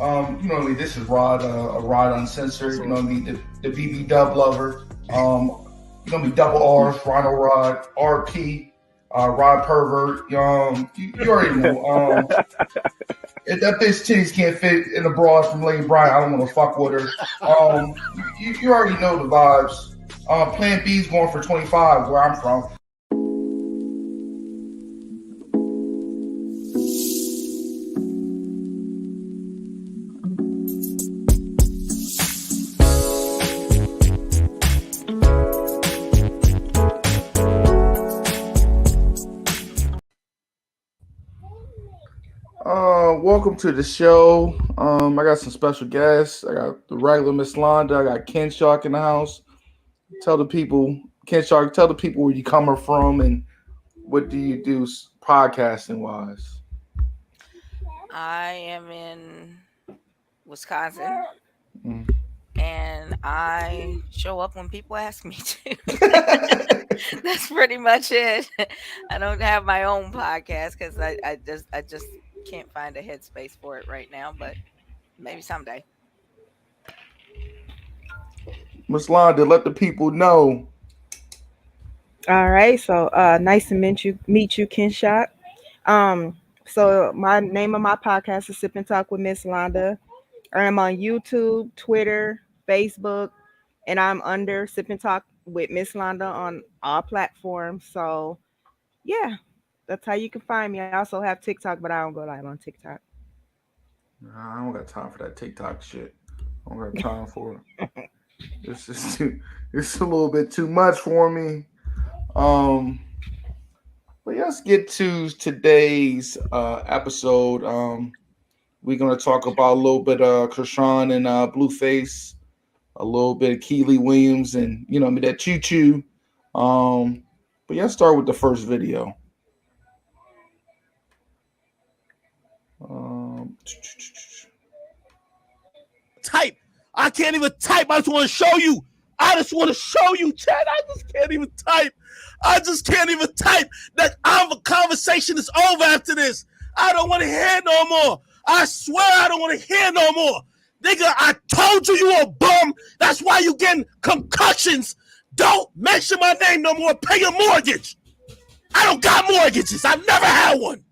You know what I mean? This is Rod, a Rod Uncensored. You know what I mean? The BB Dub lover. You know what I mean? Double R's, Rhino Rod, RP, Rod Pervert. You already know. If that bitch titties can't fit in a broad from Lady Bryant, I don't want to fuck with her. You already know the vibes. Plan B's going for 25 where I'm from. Welcome to the show. I got some special guests. I got the regular Miss Londa. I got Ken Shark in the house. Tell the people, Ken Shark, tell the people where you coming from and what do you do podcasting wise. I am in Wisconsin, and I show up when people ask me to. That's pretty much it. I don't have my own podcast because I just can't find a headspace for it right now, but maybe someday. Miss Londa, let the people know. All right, so nice to meet you, Ken Shot. So my name of my podcast is Sip and Talk with Miss Londa. I'm on YouTube, Twitter, Facebook, and I'm under Sip and Talk with Miss Londa on all platforms. So yeah, that's how you can find me. I also have TikTok, but I don't go live on TikTok. Nah, I don't got time for that TikTok shit. I don't got time for it. It's just it's a little bit too much for me. But let's get to today's episode. We're gonna talk about a little bit of Chrisean and Blueface, a little bit of Kiely Williams, and you know what I mean, that choo choo. But let's start with the first video. Type. I can't even type. I just want to show you. I just want to show you, Chad. I just can't even type. I just can't even type. That conversation is over after this. I don't want to hear no more. I swear I don't want to hear no more. Nigga, I told you you a bum. That's why you getting concussions. Don't mention my name no more. Pay your mortgage. I don't got mortgages. I've never had one.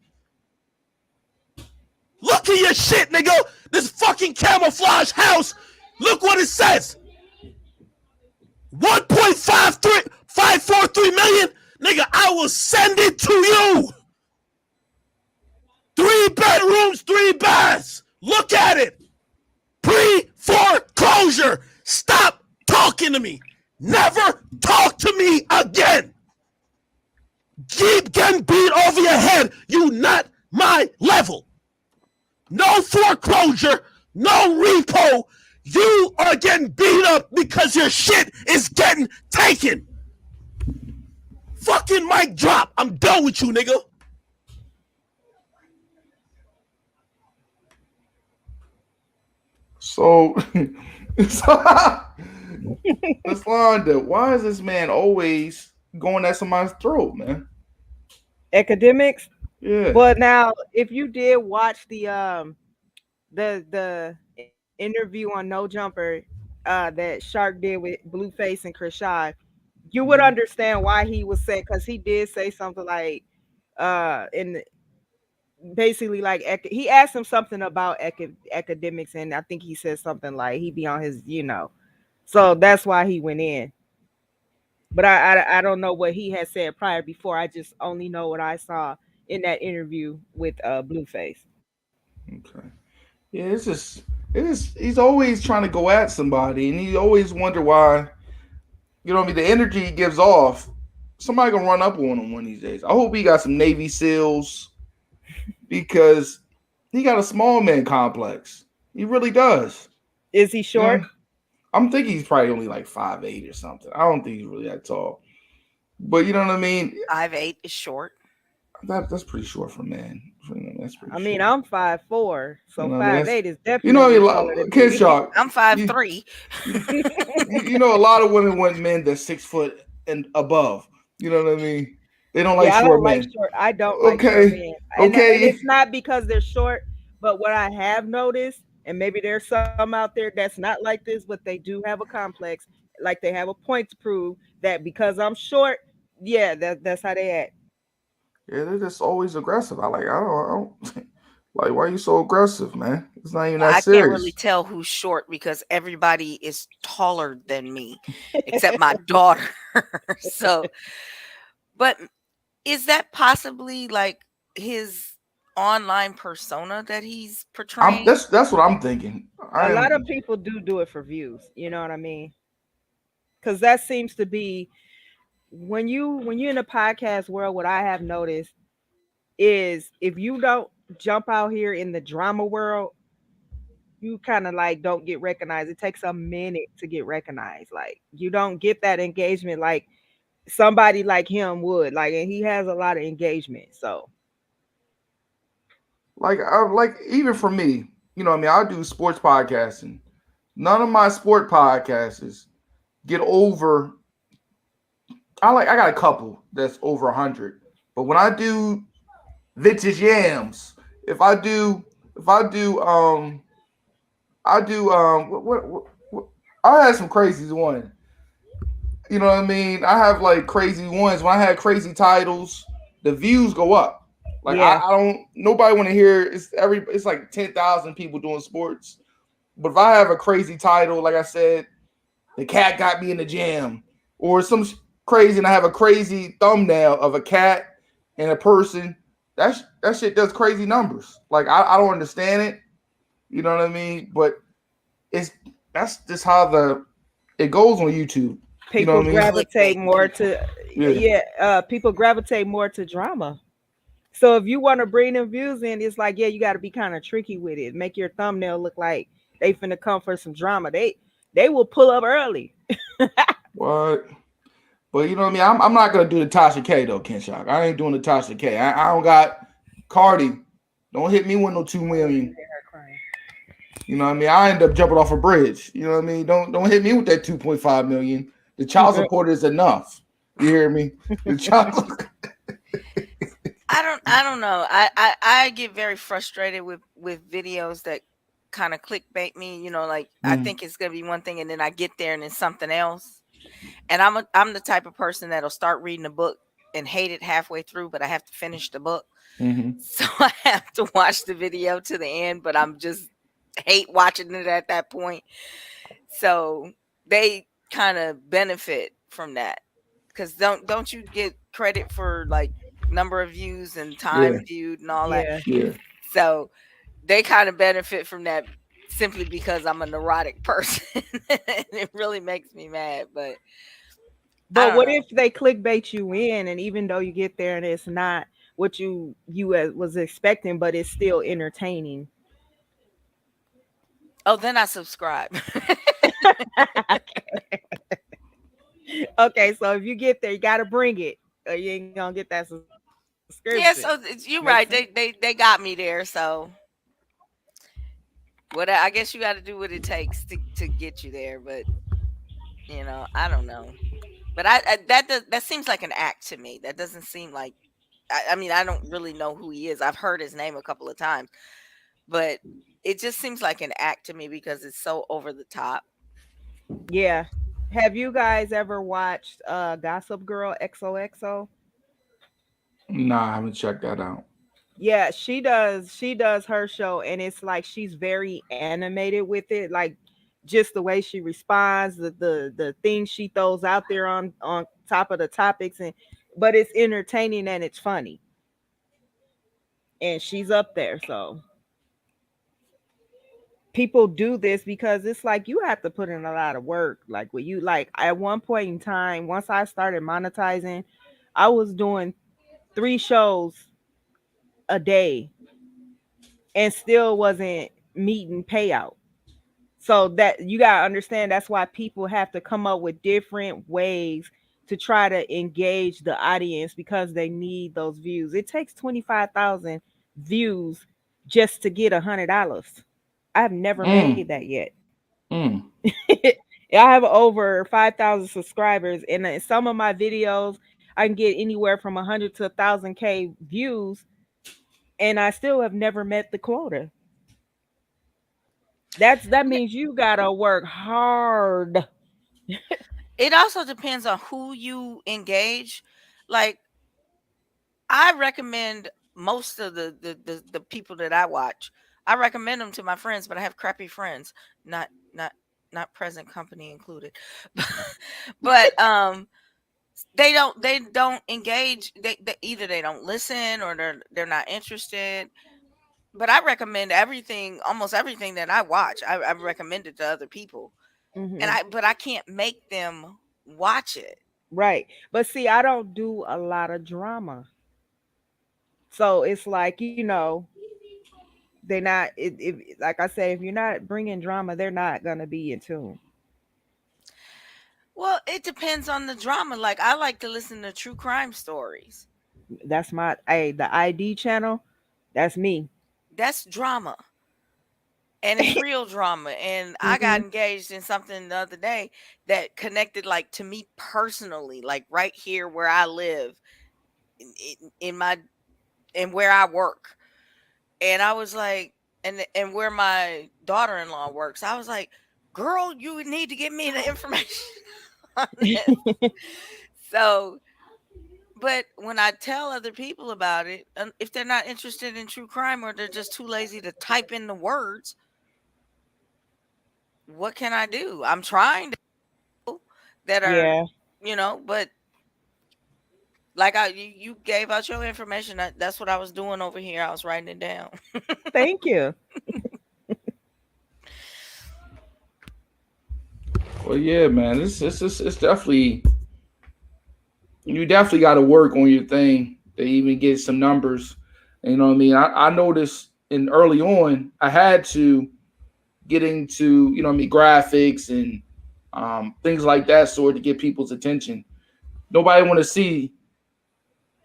Look at your shit, nigga. This fucking camouflage house. Look what it says. 1.543 million. Nigga, I will send it to you. 3 bedrooms, 3 baths. Look at it. Pre-foreclosure. Stop talking to me. Never talk to me again. Keep getting beat over your head. You not my level. No foreclosure, no repo. You are getting beat up because your shit is getting taken. Fucking mic drop. I'm done with you, nigga. So Miss Londa, why is this man always going at somebody's throat, man? Academics. Yeah. But now, if you did watch the interview on No Jumper that Shark did with Blueface and Chrisean, you would understand why he was saying, because he did say something like basically like he asked him something about academics, and I think he said something like he be on his, so that's why he went in. But I don't know what he had said prior before. I just only know what I saw in that interview with Blueface. Okay. Yeah, he's always trying to go at somebody, and you always wonder why. You know what I mean? The energy he gives off, somebody gonna run up on him one of these days. I hope he got some Navy SEALs because he got a small man complex. He really does. Is he short? I'm thinking he's probably only like 5'8" or something. I don't think he's really that tall. But you know what I mean? 5'8" is short. That's pretty short for man. That's pretty I mean, I'm 5'4", so 5'8" is definitely. You know, Kid Shark. I'm 5'3". You know, a lot of women want men that's 6 foot and above. You know what I mean? They don't like short men. I don't like short men. And it's not because they're short, but what I have noticed, And maybe there's some out there that's not like this, but they do have a complex, like they have a point to prove that because I'm short, yeah, that's how they act. Yeah, they're just always aggressive. I don't like why are you so aggressive, man? It's not even that I can't really serious. tell who's short because everybody is taller than me except my daughter. So, but is that possibly like his online persona that he's I'm portraying? that's what I'm thinking. A I lot of am people do it for views. You know what I mean? Because that seems to be when you're in the podcast world. What I have noticed is if you don't jump out here in the drama world, you kind of like don't get recognized. It takes a minute to get recognized. Like you don't get that engagement like somebody like him would. Like, and he has a lot of engagement. So like even for me, you know what I mean, I do sports podcasting. None of my sport podcasts get over I got a couple that's over 100. But when I do vintage yams, if I do if I do what I had some crazy one. You know what I mean? I have like crazy ones. When I had crazy titles, the views go up. Like yeah, I don't nobody want to hear it's like 10,000 people doing sports. But if I have a crazy title, like I said, the cat got me in the jam, or crazy, and I have a crazy thumbnail of a cat and a person, that shit does crazy numbers. Like I don't understand it. You know what I mean? But it's that's just how it goes on YouTube. You know people what I mean? gravitate Clickbaiting more people. to Yeah. yeah, people gravitate more to drama. So if you want to bring them views in, it's like, yeah, you got to be kind of tricky with it. Make your thumbnail look like they finna come for some drama. They will pull up early. What? But you know what I mean? I'm not gonna do the Tasha K though, Ken Shock. I ain't doing the Tasha K. I don't got Cardi. Don't hit me with no 2 million. You know what I mean? I end up jumping off a bridge. You know what I mean? Don't hit me with that 2.5 million. The child support is enough. You hear me? The child I don't know. I get very frustrated with videos that kind of clickbait me. You know, like I Mm, think it's gonna be one thing, and then I get there and it's something else. And I'm the type of person that'll start reading a book and hate it halfway through, but I have to finish the book. mm-hmm. So I have to watch the video to the end, but I'm just hate watching it at that point. So they kind of benefit from that. Cause don't you get credit for like number of views and Yeah, time viewed and all that? Yeah. yeah. So they kind of benefit from that simply because I'm a neurotic person. And it really makes me mad, but I But don't what know. if they clickbait you in, and even though you get there and it's not what you was expecting, but it's still entertaining? Oh, then I subscribe. Okay, so if you get there, you got to bring it, or you ain't gonna get that subscription. Yeah, so Make sense? you're right. They got me there. So what I guess you got to do what it takes to get you there. But I don't know. But that seems like an act to me. That doesn't seem like. I mean, I don't really know who he is. I've heard his name a couple of times, but it just seems like an act to me because it's so over the top. Yeah. Have you guys ever watched Gossip Girl XOXO? Nah, I haven't checked that out. Yeah, she does her show, and it's like she's very animated with it, like just the way she responds, the things she throws out there on top of the topics, and but it's entertaining and it's funny. And she's up there. So people do this because it's like you have to put in a lot of work. Like when you like at one point in time, once I started monetizing, I was doing 3 shows a day and still wasn't meeting payout. So that you gotta understand that's why people have to come up with different ways to try to engage the audience because they need those views. It takes 25,000 views just to get $100. I've never made Mm, that yet. mm. I have over 5,000 subscribers, and in some of my videos, I can get anywhere from 100 to 1,000K views, and I still have never met the quota. That means you gotta work hard. It also depends on who you engage. Like, I recommend most of the people that I watch. I recommend them to my friends, but I have crappy friends, not not not present company included. But they don't engage. They either they don't listen or they're not interested. But I recommend everything, almost everything that I watch. I recommend it to other people, and Hmm. I can't make them watch it. Right. But see, I don't do a lot of drama. So it's like, they're not, like I said, if you're not bringing drama, they're not going to be in tune. Well, it depends on the drama. Like, I like to listen to true crime stories. That's the ID channel. That's me. That's drama. And it's real drama. And I got Hmm. engaged in something the other day that connected, like, to me personally, like right here where I live, in my and where I work. And I was like, and where my daughter-in-law works. I was like, girl, you would need to give me the information on this. So, but when I tell other people about it, if they're not interested in true crime or they're just too lazy to type in the words, what can I do? I'm trying to that are, Yeah. but like you gave out your information. That's what I was doing over here. I was writing it down. Thank you. Well, yeah, man, it's definitely you definitely got to work on your thing to even get some numbers. And you know what I mean? I noticed in early on, I had to get into you know what I mean graphics and things like that sort to get people's attention. Nobody want to see.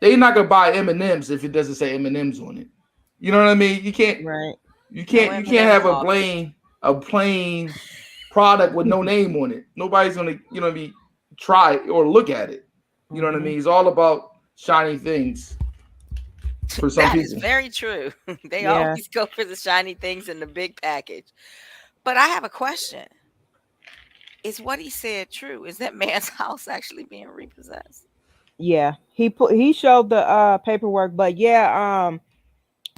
They're not gonna buy M and M's if it doesn't say M and M's on it. You know what I mean? Right. No You can't M&M have coffee. a plain product with no name on it. Nobody's gonna you know what I mean try it or look at it. You know what I Hmm. mean? It's all about shiny things for some That is people. very true. They Yeah. always go for the shiny things in the big package. But I have a question. Is what he said true? Is that man's house actually being repossessed? Yeah. He showed the paperwork, but yeah,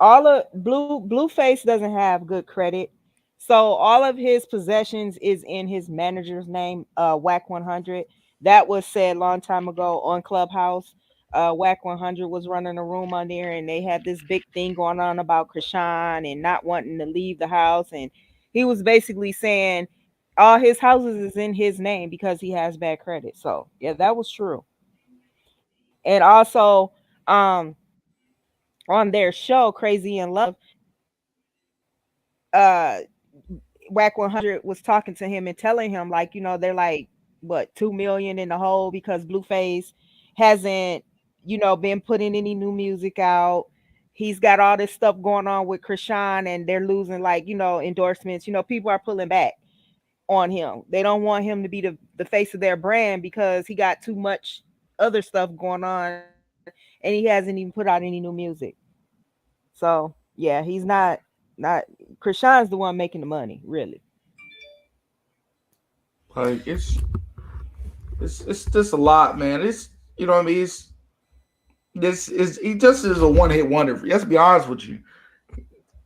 all of Blueface doesn't have good credit. So all of his possessions is in his manager's name, Whack 100. That was said long time ago on Clubhouse. Whack 100 was running a room on there, and they had this big thing going on about Chrisean and not wanting to leave the house. And he was basically saying all his houses is in his name because he has bad credit. So yeah, that was true. And also, um, on their show, Crazy in Love, uh Whack 100 was talking to him and telling him, like, they're like, what, 2 million in the hole because Blueface hasn't, been putting any new music out. He's got all this stuff going on with Krishan, and they're losing, like, endorsements. People are pulling back on him. They don't want him to be the face of their brand because he got too much other stuff going on, and he hasn't even put out any new music. So yeah, he's not Krishan's the one making the money, really. Like it's just a lot, man. It's you know what I mean. This is he just is a one hit wonder. Let's be honest with you.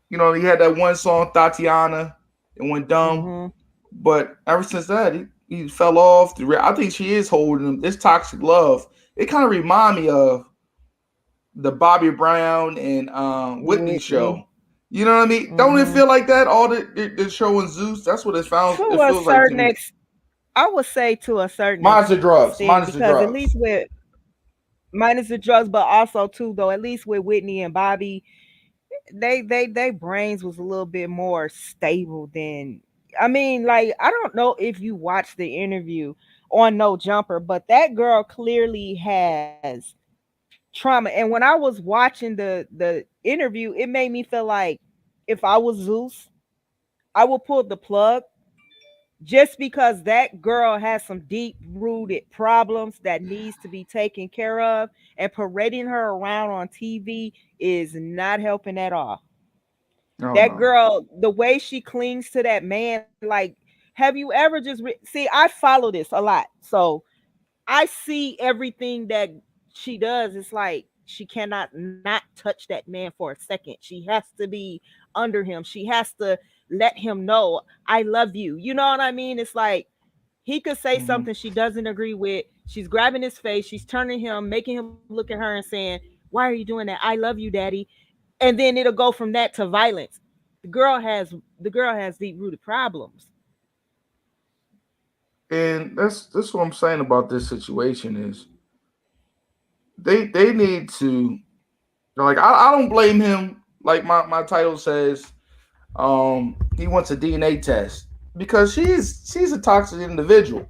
You know he had that one song Tatiana, it went dumb, Hmm. but ever since that he fell off. I think she is holding him. This toxic love. It kind of remind me of the Bobby Brown and Whitney show. Whitney. You know what I mean? Don't it Hmm. feel like that? All the show in Zeus. That's what it sounds. To It a feels like to certain me. I would say to a certain Monster drugs. extent, Monster because at drugs. least with minus the drugs, but also too, though, at least with Whitney and Bobby, they brains was a little bit more stable than. I mean, like, I don't know if you watched the interview on No Jumper, but that girl clearly has trauma. And when I was watching the interview, it made me feel like if I was Zeus, I would pull the plug, just because that girl has some deep rooted problems that needs to be taken care of, and parading her around on TV is not helping at all. Oh That no. girl, the way she clings to that man, like, have you ever just see? I follow this a lot, so I see everything that she does. It's like she cannot not touch that man for a second. She has to be under him. She has to let him know I love you. You know what I mean? It's like he could say Mm-hmm. something she doesn't agree with. She's grabbing his face. She's turning him, making him look at her and saying, "Why are you doing that? I love you, daddy." And then it'll go from that to violence. The girl has deep rooted problems. And that's what I'm saying about this situation is they need to, like, I don't blame him. Like my title says, he wants a DNA test because she's a toxic individual.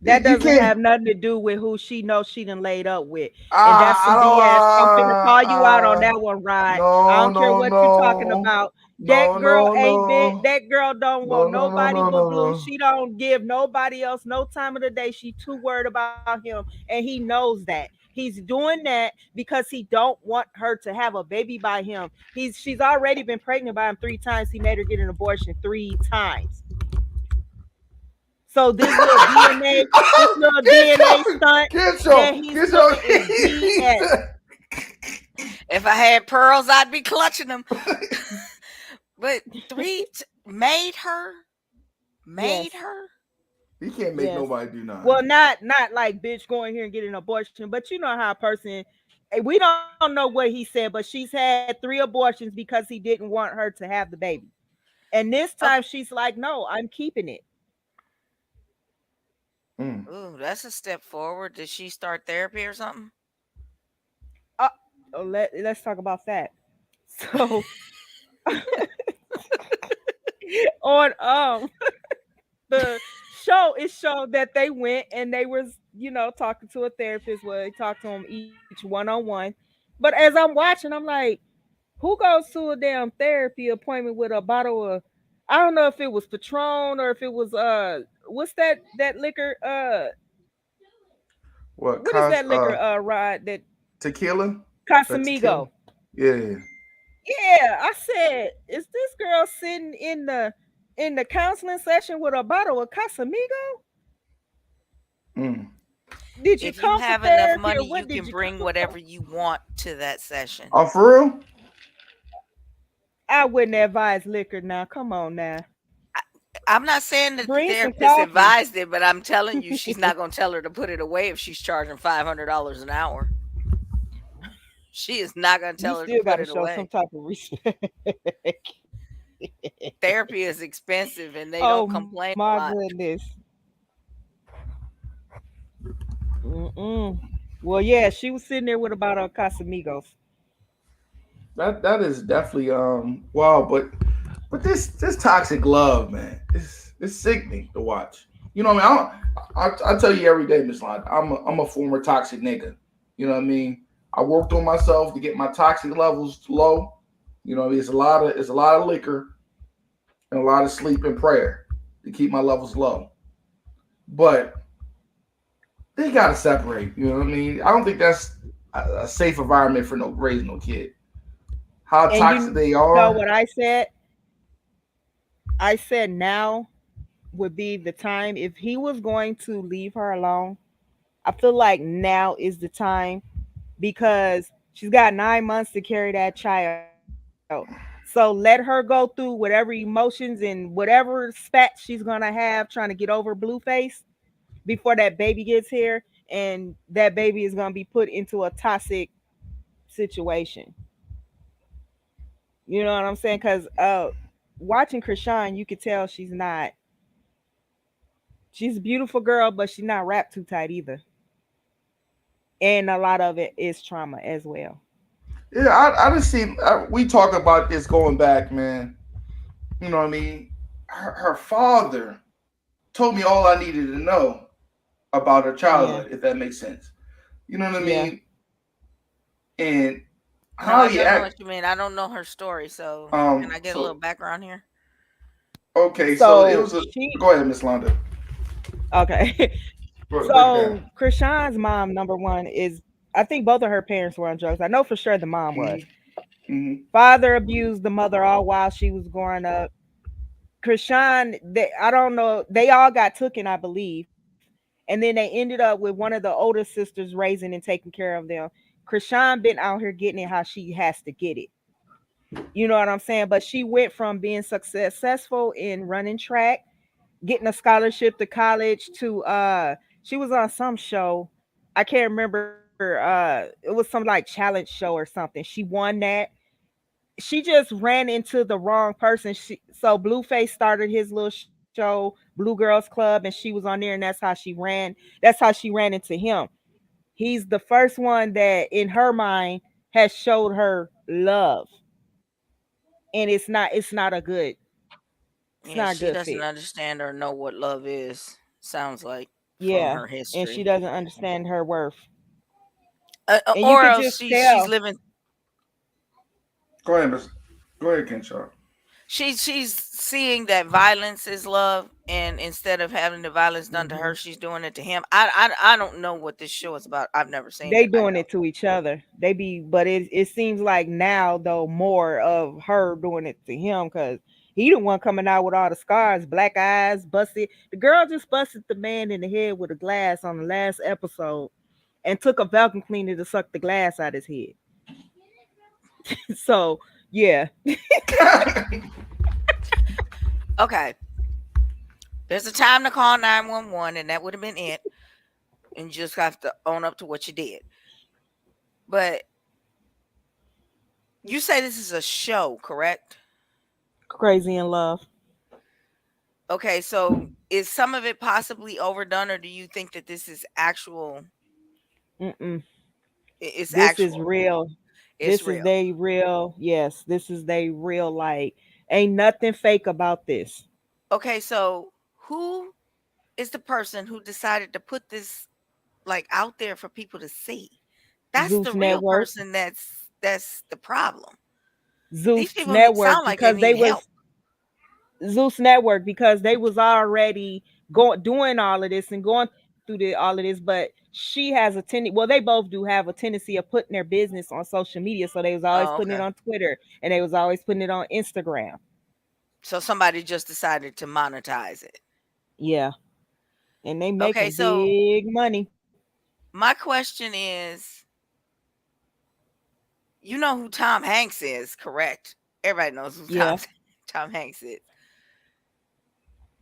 That You doesn't can't. have nothing to do with who she knows she done laid up with. And that's some BS. I'm finna call you out on that one, Rod. I No, don't care no, what you're talking no, about. no, That girl no, ain't been, no, that girl don't no, want no, no, nobody no, but no, blue. no. She don't give nobody else no time of the day. She too worried about him. And he knows that. He's doing that because he don't want her to have a baby by him. She's already been pregnant by him 3 times. He made her get an abortion 3 times. So this little DNA stunt Get that your, he's get your. pulling is BS. If I had pearls, I'd be clutching them. But made her, Yes, made her. He can't make yes. nobody do nothing. Well, not like bitch going here and getting an abortion, but you know how a person. We don't know what he said, but she's had 3 abortions because he didn't want her to have the baby. And this time Okay. she's like, no, I'm keeping it. Mm. Ooh, that's a step forward. Did she start therapy or something? Uh, let's talk about that. So on the show, it showed that they went and they was, talking to a therapist where they talked to them each one-on-one. But as I'm watching, I'm like, who goes to a damn therapy appointment with a bottle of, I don't know if it was Patron or if it was what's that liquor, What what is cause that liquor, Rod, that tequila? That tequila? Casamigo. Yeah. Yeah, I said, is this girl sitting in the counseling session with a bottle of Casamigo? Mm. Did you If you come for have enough therapy money, or you what can did you bring come for? whatever you want to that session. Oh, for real? I wouldn't advise liquor now. Come on now. I'm not saying that the Bring some therapist coffee. advised it, but I'm telling you, she's not going to tell her to put it away if she's charging $500 an hour. She is not going to You tell her to still put gotta it show some away. type of respect. Therapy is expensive and they don't Oh complain my a lot. goodness. Mm-mm. Well, yeah, she was sitting there with a bottle of Casamigos. That is definitely wow, but this toxic love, man, it's sickening to watch. You know what I mean? I tell you every day, Miss Line, I'm a former toxic nigga. You know what I mean? I worked on myself to get my toxic levels low. You know, it's a lot of liquor and a lot of sleep and prayer to keep my levels low. But they gotta separate. You know what I mean? I don't think that's a safe environment for no raising no kid. How And toxic you they know what are. I said? I said now would be the time if he was going to leave her alone. I feel like now is the time because she's got 9 months to carry that child. So let her go through whatever emotions and whatever spat she's gonna have trying to get over Blueface before that baby gets here, and that baby is gonna be put into a toxic situation. You know what I'm saying? Because watching Chrisean, you could tell she's a beautiful girl, but she's not wrapped too tight either. And a lot of it is trauma as well. Yeah, I just see. We talk about this going back, man. You know what I mean? Her father told me all I needed to know about her Yeah, childhood, if that makes sense. You know what I yeah. mean? And No, how I he don't know act. what you mean. I don't know her story, so can I get a little So background here? okay, so it So was a. she Go ahead, Miss Londa. okay. Break it down. So Krishan's mom, number one, is I think both of her parents were on drugs. I know for sure the mom was. Mm-hmm. Father abused the mother all while she was growing up. Krishan, I don't know, they all got taken, I believe. And then they ended up with one of the older sisters raising and taking care of them. Krishan been out here getting it how she has to get it. You know what I'm saying? But she went from being successful in running track, getting a scholarship to college to she was on some show. I can't remember it was some like challenge show or something. She won that. She just ran into the wrong person. So Blueface started his little show, Blue Girls Club, and she was on there, and that's how she ran into him. He's the first one that in her mind has showed her love. And it's Yeah, not a she good doesn't fit. understand or know what love is. Sounds like from Yeah. her And she history, doesn't understand her worth. And you or could else just she's tell. living. Go ahead, Miss. Go ahead, Kenshaw. She's seeing that violence is love, and instead of having the violence done to her, Mhm. she's doing it to him. I don't know what this show is about. I've never seen They it. I doing it to each other. They be, but it seems like now though more of her doing it to him because he the one coming out with all the scars, black eyes, busted. The girl just busted the man in the head with a glass on the last episode, and took a vacuum cleaner to suck the glass out his head. So yeah, okay. There's a time to call 911, and that would have been it. And you just have to own up to what you did. But you say this is a show, correct? crazy in love. Okay, so is some of it possibly overdone, or do you think that this is actual? Mm-mm. It's This is actual. real. It's This is real. they real. Yes, this is they real. Like ain't nothing fake about this. Okay, so who is the person who decided to put this like out there for people to see? That's the Zeus real Network. person that's the problem. These Zeus people Network sound like they because they need help. was Zeus Network because they was already going doing all of this and going through all of this, but she has a tendency. Well, they both do have a tendency of putting their business on social media, so they was always Oh, putting it okay. on Twitter and they was always putting it on Instagram. So somebody just decided to monetize it. Yeah, and they Okay, making so big money. my question is, you know who Tom Hanks is, correct? Everybody knows who Yeah, Tom Hanks is.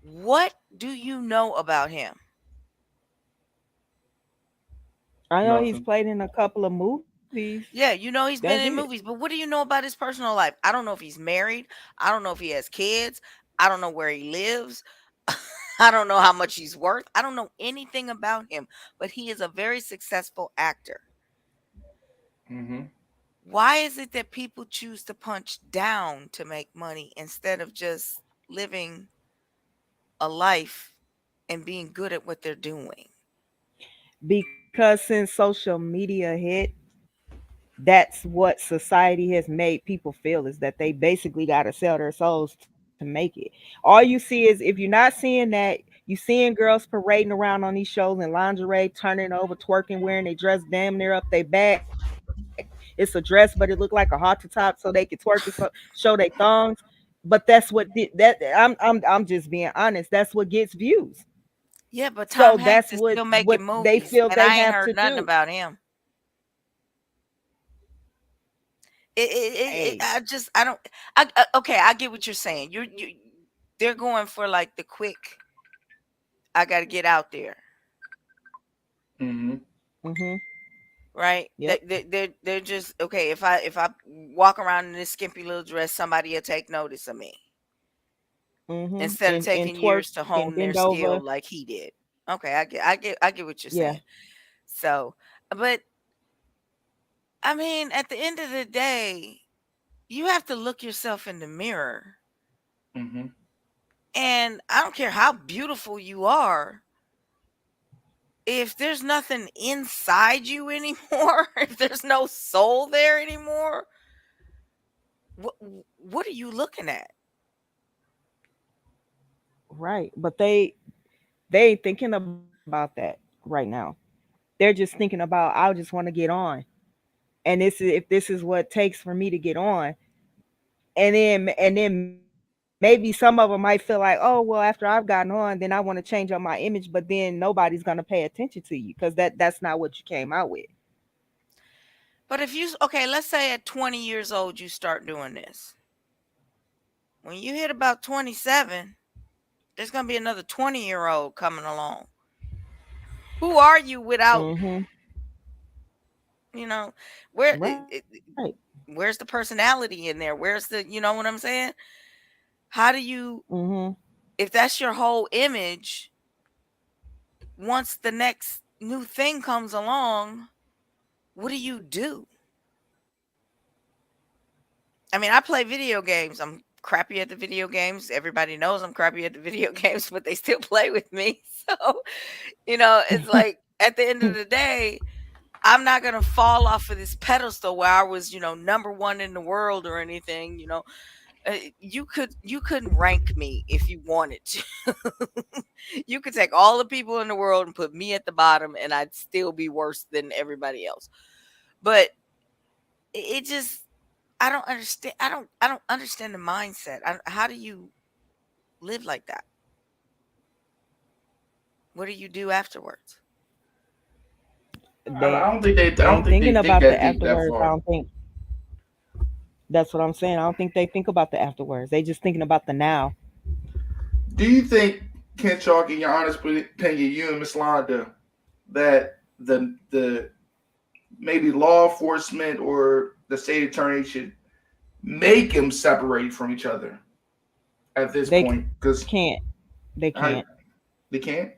What do you know about him? I know he's Nothing. played in a couple of movies. Yeah, you know he's That's been it. in movies, but what do you know about his personal life? I don't know if he's married. I don't know if he has kids. I don't know where he lives. I don't know how much he's worth. I don't know anything about him, but he is a very successful actor. Mm-hmm. Why is it that people choose to punch down to make money instead of just living a life and being good at what they're doing? Because since social media hit, that's what society has made people feel is that they basically got to sell their souls to make it. All you see is if you're not seeing that, you seeing girls parading around on these shows in lingerie, turning over, twerking, wearing their dress damn near up their back. It's a dress, but it looked like a halter top so they can twerk and show their thongs. But that's what I'm just being honest. That's what gets views. Yeah, but So Tom that's Hanks is what still what making they movies, feel and they I ain't have to heard nothing do. about him. Hey, I don't. Okay, I get what you're saying. They're going for like the quick. I got to get out there, Mm-hmm. mm-hmm. right? Yep. They're just okay. If I walk around in this skimpy little dress, somebody will take notice of me Mm-hmm. instead of And taking twerk years to and hone their bend skill over. like he did. Okay, I get what you're Yeah. saying. So, but I mean, at the end of the day, you have to look yourself in the mirror. Mm-hmm. And I don't care how beautiful you are, if there's nothing inside you anymore, if there's no soul there anymore, what what are you looking at? Right. But they ain't thinking about that right now. They're just thinking about I just want to get on. and if this is what takes for me to get on, and then maybe some of them might feel like, oh well, after I've gotten on, then I want to change up my image, but then nobody's gonna pay attention to you because that's not what you came out with. But if you okay, let's say at 20 years old you start doing this. When you hit about 27, there's going to be another 20-year-old coming along. Who are you without, Mm-hmm. you know, where Right. where's the personality in there? Where's the, you know what I'm saying? How do you, Mm-hmm. if that's your whole image, once the next new thing comes along, what do you do? I mean, I play video games. I'm crappy at the video games. Everybody knows I'm crappy at the video games, but they still play with me. So, it's like at the end of the day, I'm not gonna fall off of this pedestal where I was, number one in the world or anything. You couldn't rank me if you wanted to. You could take all the people in the world and put me at the bottom, and I'd still be worse than everybody else. But it just, I don't understand. I don't understand the mindset. How do you live like that? What do you do afterwards? They I ain't don't think thinking they think about the that deep that afterwards. I far. don't think that's what I'm saying. I don't think they think about the afterwards. They just thinking about the now. Do you think, Ken Chalk, in your honest opinion, you and Miss Londa, that the maybe law enforcement or the state attorney should make them separate from each other at this They point? can't. Because They can't. they can't.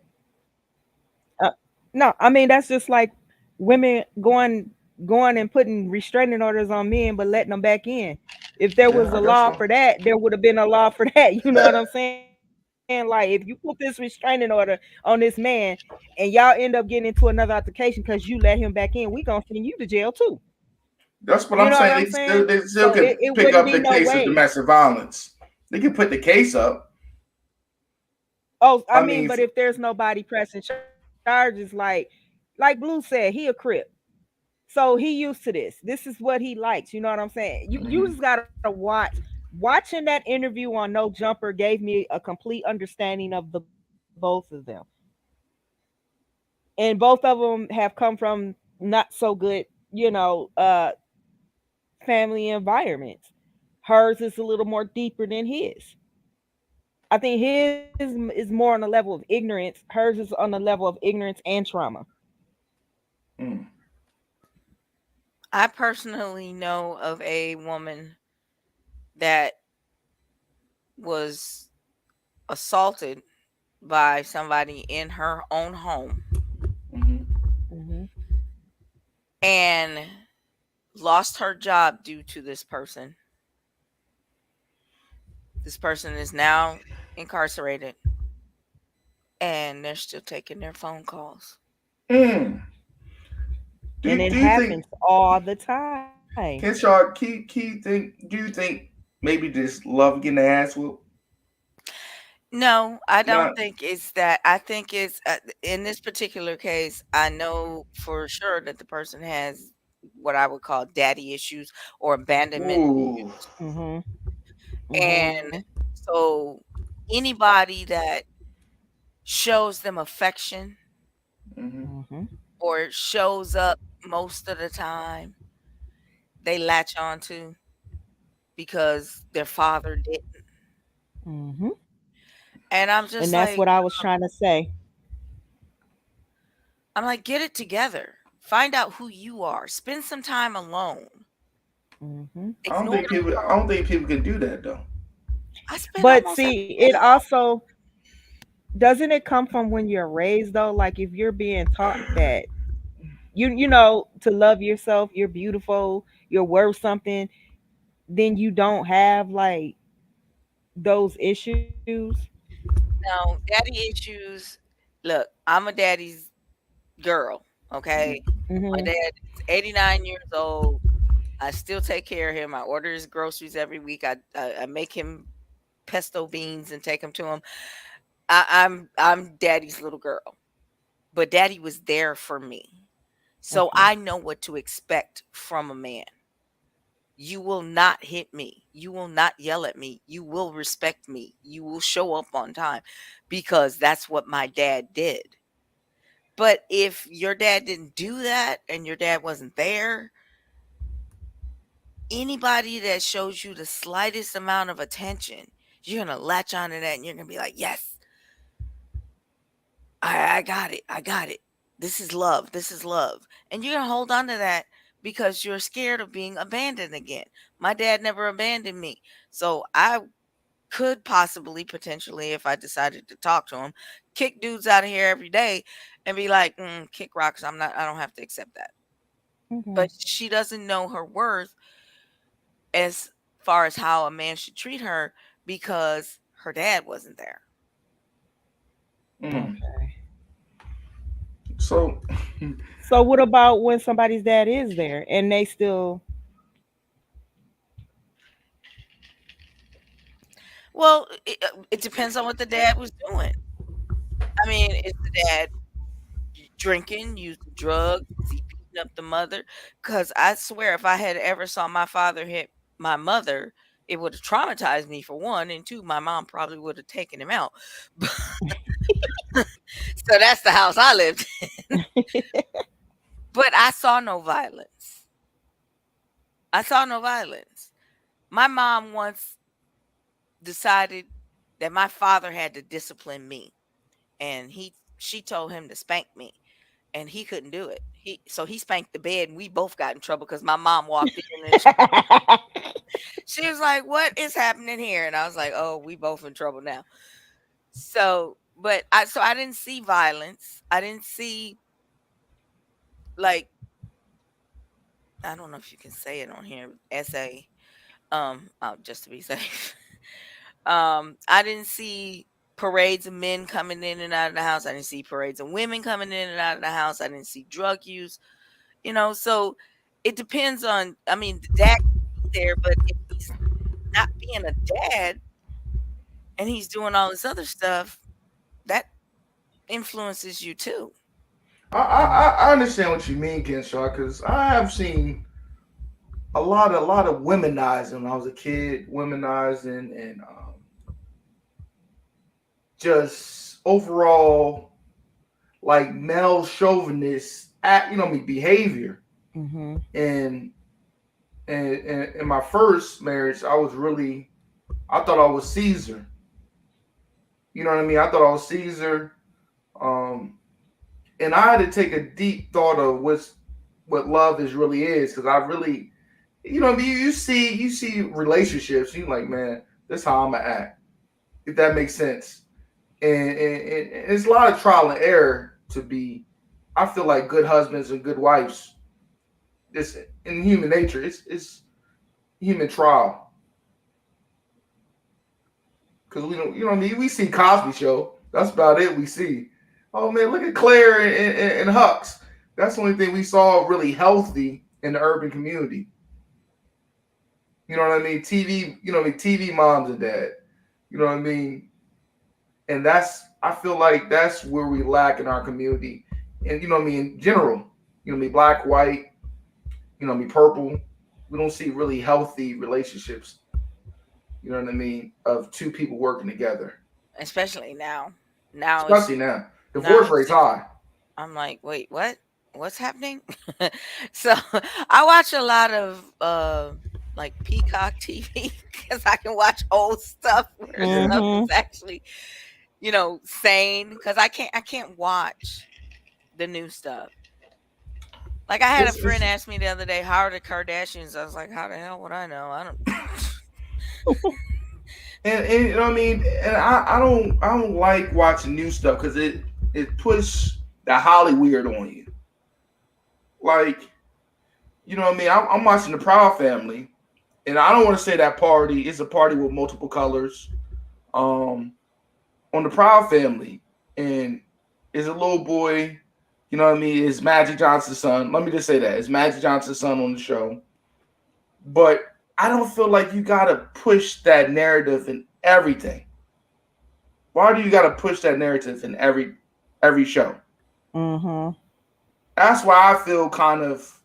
No, I mean that's just like women going and putting restraining orders on men, but letting them back in. If there Yeah, was I a guess law so. for that, there would have been a law for that. You know what I'm saying? Like if you put this restraining order on this man and y'all end up getting into another altercation because you let him back in, we gonna send you to jail too. That's what You I'm know what saying. I'm saying? They still So could it pick wouldn't up be the no case of way. domestic violence. They can put the case up. Oh, I I mean, mean, but if there's nobody pressing charges, like Blue said, he a crip. So he used to this. This is what he likes. You know what I'm saying? You just mhm. gotta watch. Watching that interview on No Jumper gave me a complete understanding of the both of them. And both of them have come from not so good, family environments. Hers is a little more deeper than his. I think his is more on the level of ignorance. Hers is on the level of ignorance and trauma. Mm. I personally know of a woman that was assaulted by somebody in her own home Mhm. Hmm. and lost her job due to this person. This person is now incarcerated and they're still taking their phone calls. Mm. And it Do you think, happens all the time. Kenshaw, do you think maybe just love getting the ass whooped? No, I don't Not. think it's that. I think it's in this particular case, I know for sure that the person has what I would call daddy issues or abandonment Ooh. issues. Hmm. Hmm. And so anybody that shows them affection Hmm. Hmm. or shows up most of the time, they latch on to because their father did. Hmm. And And that's what I was trying to say. I'm like, get it together. Find out who you are. Spend some time alone. Hmm. Ignore the I don't phone. think people can do that though. I spend But almost every see, day it alone. also doesn't it come from when you're raised though? Like if you're being taught that to love yourself, you're beautiful, you're worth something, then you don't have like those issues. Now, daddy issues. Look, I'm a daddy's girl. Hmm. Okay. My Hmm. dad is 89 years old. I still take care of him. I order his groceries every week. I make him pesto beans and take them to him. I'm daddy's little girl. But daddy was there for me. So I know what to expect from a man. You will not hit me. You will not yell at me. You will respect me. You will show up on time because that's what my dad did. But if your dad didn't do that and your dad wasn't there, anybody that shows you the slightest amount of attention, you're going to latch onto that and you're going to be like, yes, I got it. I got it. This is love. This is love. And you're going to hold on to that because you're scared of being abandoned again. My dad never abandoned me. So I could possibly, potentially, if I decided to talk to him, kick dudes out of here every day and be like, kick rocks. I don't have to accept that. But she doesn't know her worth as far as how a man should treat her because her dad wasn't there. Okay. So what about when somebody's dad is there and they still? Well, it depends on what the dad was doing. I mean, is the dad drinking, using drugs? Is he beating up the mother? Because I swear, if I had ever saw my father hit my mother, it would have traumatized me for one, and two, my mom probably would have taken him out. So that's the house I lived in. But I saw no violence. I saw no violence. My mom once decided that my father had to discipline me, and she told him to spank me, and he couldn't do it. So he spanked the bed, and we both got in trouble because my mom walked in and she was like, "What is happening here?" And I was like, "Oh, we both in trouble now." So, but I didn't see violence. I didn't see, like, I don't know if you can say it on here, SA, just to be safe. I didn't see parades of men coming in and out of the house. I didn't see parades of women coming in and out of the house. I didn't see drug use, so it depends on, I mean, the dad can be there, but if he's not being a dad and he's doing all this other stuff, that influences you too. I understand what you mean, Kenshaw, because I have seen a lot of womenizing when I was a kid, womenizing and just overall like male chauvinist behavior. Mm-hmm. And in my first marriage, I thought I was Caesar. You know what I mean? I thought I was Caesar. And I had to take a deep thought of what love really is, because I really, you see relationships, you like, man, this is how I'm gonna act, if that makes sense. And it's a lot of trial and error to be. I feel like good husbands and good wives. This in human nature, it's human trial. Because we don't, we see Cosby Show. That's about it. We see. Oh man, look at Claire and Hux. That's the only thing we saw really healthy in the urban community. You know what I mean? TV, TV moms and dad. You know what I mean? And I feel like that's where we lack in our community. And in general, black, white, purple. We don't see really healthy relationships. You know what I mean? Of two people working together. Especially now. Especially now. Divorce rate's high. I'm like, wait, what? What's happening? So I watch a lot of like Peacock TV because I can watch old stuff where stuff is actually, sane. Because I can't watch the new stuff. Like I had a friend ask me the other day, "How are the Kardashians?" I was like, "How the hell would I know? I don't." And you know what I mean? And I don't like watching new stuff because it puts the Hollyweird on you. Like, you know what I mean? I'm watching the Proud Family, and I don't want to say that party is a party with multiple colors. On the Proud Family, and is a little boy, you know what I mean? Is Magic Johnson's son. Let me just say that. It's Magic Johnson's son on the show. But I don't feel like you gotta push that narrative in everything. Why do you gotta push that narrative in every show? Mm-hmm. That's why I feel kind of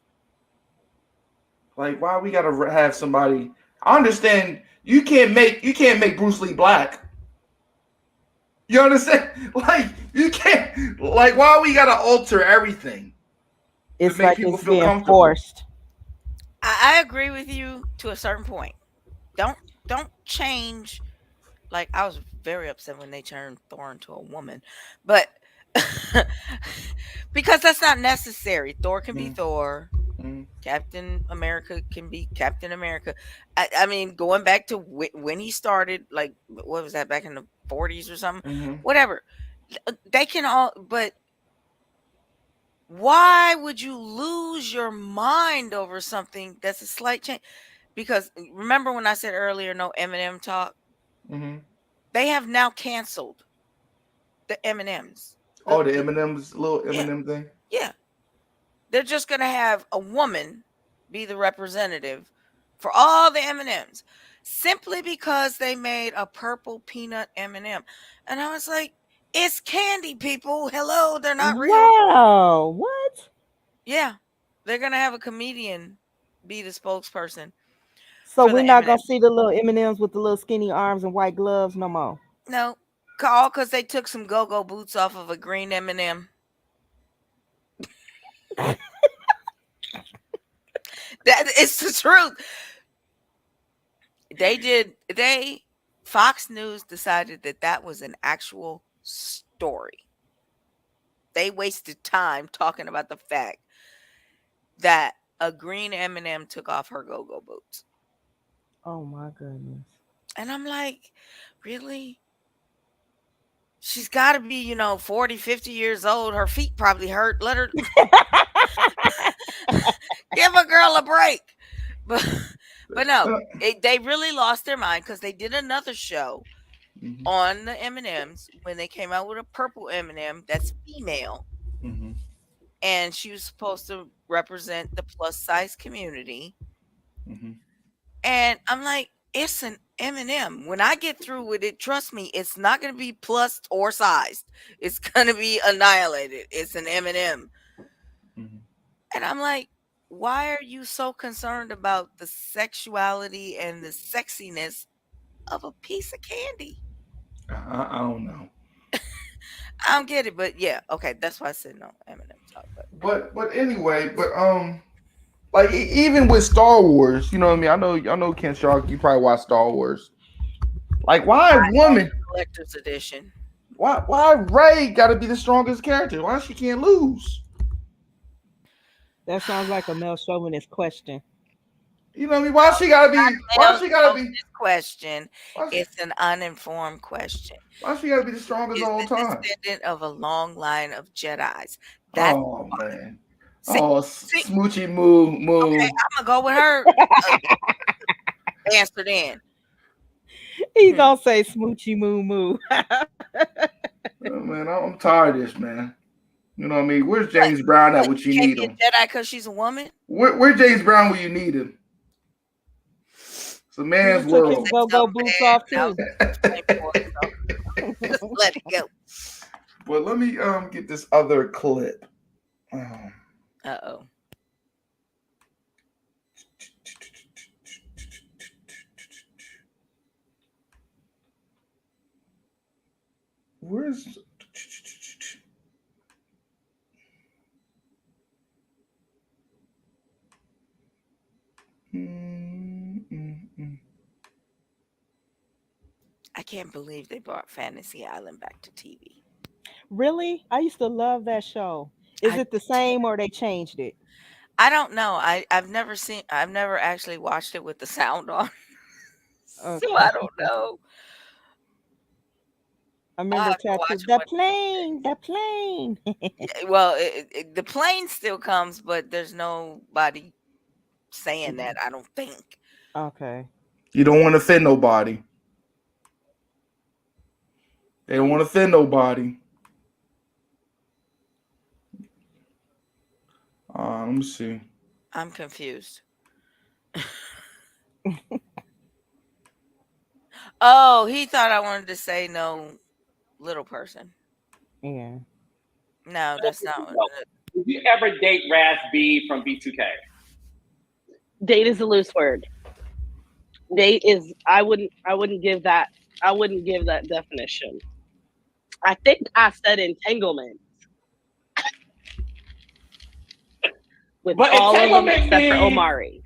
like why we gotta have somebody. I understand you can't make Bruce Lee black. You understand? Like you can't. Like why we gotta alter everything to It's make like people it's feel being comfortable? forced. I agree with you to a certain point. Don't don't change. Like I was very upset when they turned Thor into a woman, but because that's not necessary. Thor can be Mm, Thor. mm, Captain America can be Captain America. I mean, going back to when he started, like what was that back in the 40s or something? mm-hmm. Whatever. They can all, but why would you lose your mind over something that's a slight change? Because remember when I said earlier, no Eminem talk? Mm-hmm. They have now canceled the M&Ms. Oh, the Eminem's little Yeah, Eminem thing. yeah. They're just gonna have a woman be the representative for all the M&Ms simply because they made a purple peanut M&M. And I was like, it's candy, people. Hello, they're not real. Wow. What? Yeah, they're gonna have a comedian be the spokesperson So for we're the not gonna M&Ms. see the little M&Ms with the little skinny arms and white gloves no more. No, all because they took some go-go boots off of a green M&M. That it's the truth. They Fox News decided that that was an actual story. They wasted time talking about the fact that a green M&M took off her go-go boots. Oh my goodness. And I'm like, really? She's got to be, 40, 50 years old. Her feet probably hurt. Let her give a girl a break. But but no, they really lost their mind because they did another show Mm-hmm. on the M&Ms when they came out with a purple M&M that's female, Mm-hmm. and she was supposed to represent the plus size community. Mm-hmm. And I'm like, it's an M&M. When I get through with it, trust me, it's not going to be plus or sized. It's going to be annihilated. It's an M&M. Mm-hmm. And I'm like, why are you so concerned about the sexuality and the sexiness of a piece of candy? I don't know. I don't get it, but yeah, okay, that's why I said no M&M talk. But anyway, like even with Star Wars, you know what I mean. I know Ken Shark. You probably watch Star Wars. Like why woman? Collector's edition. Why Ray got to be the strongest character? Why she can't lose? That sounds like a male chauvinist question. You know what I mean? Why she gotta be? Why Male she gotta be? chauvinist question. Why she, It's an uninformed question. why she gotta be the strongest Is all the the time? descendant of a long line of Jedis. That's Oh man. see, Oh, see. smoochy moo Okay, moo. I'm gonna go with her answer then. He Hmm. gonna say smoochy moo moo. Oh, man, I'm tired of this, man. You know what I mean? Where's What? James Brown at? What? What She you can't need be a him? Jedi because she's a woman. Where's James Brown when you need him? It's a He man's done took his world. It's go-go so boots bad off now. too. Time for it, so just let it go. But let me get this other clip. Um, Uh-oh. where's I can't believe they brought Fantasy Island back to TV. Really? I used to love that show. Is I it the same or they changed it? I don't know. I've never actually watched it with the sound on. So I Okay. don't know. I I'll remember have to watch tattoo it the one of these plane, days. the plane. Yeah, well, the plane still comes, but there's nobody saying that, I don't think. Okay. you don't want to offend nobody. They don't want to offend nobody. Let me see. I'm confused. Oh, he thought I wanted to say no little person. Yeah. No, that's not what you ever date Raz B from B2K? Date is a loose word. Date is I wouldn't give that definition. I think I said entanglement with But all of them entanglement except for means Omari.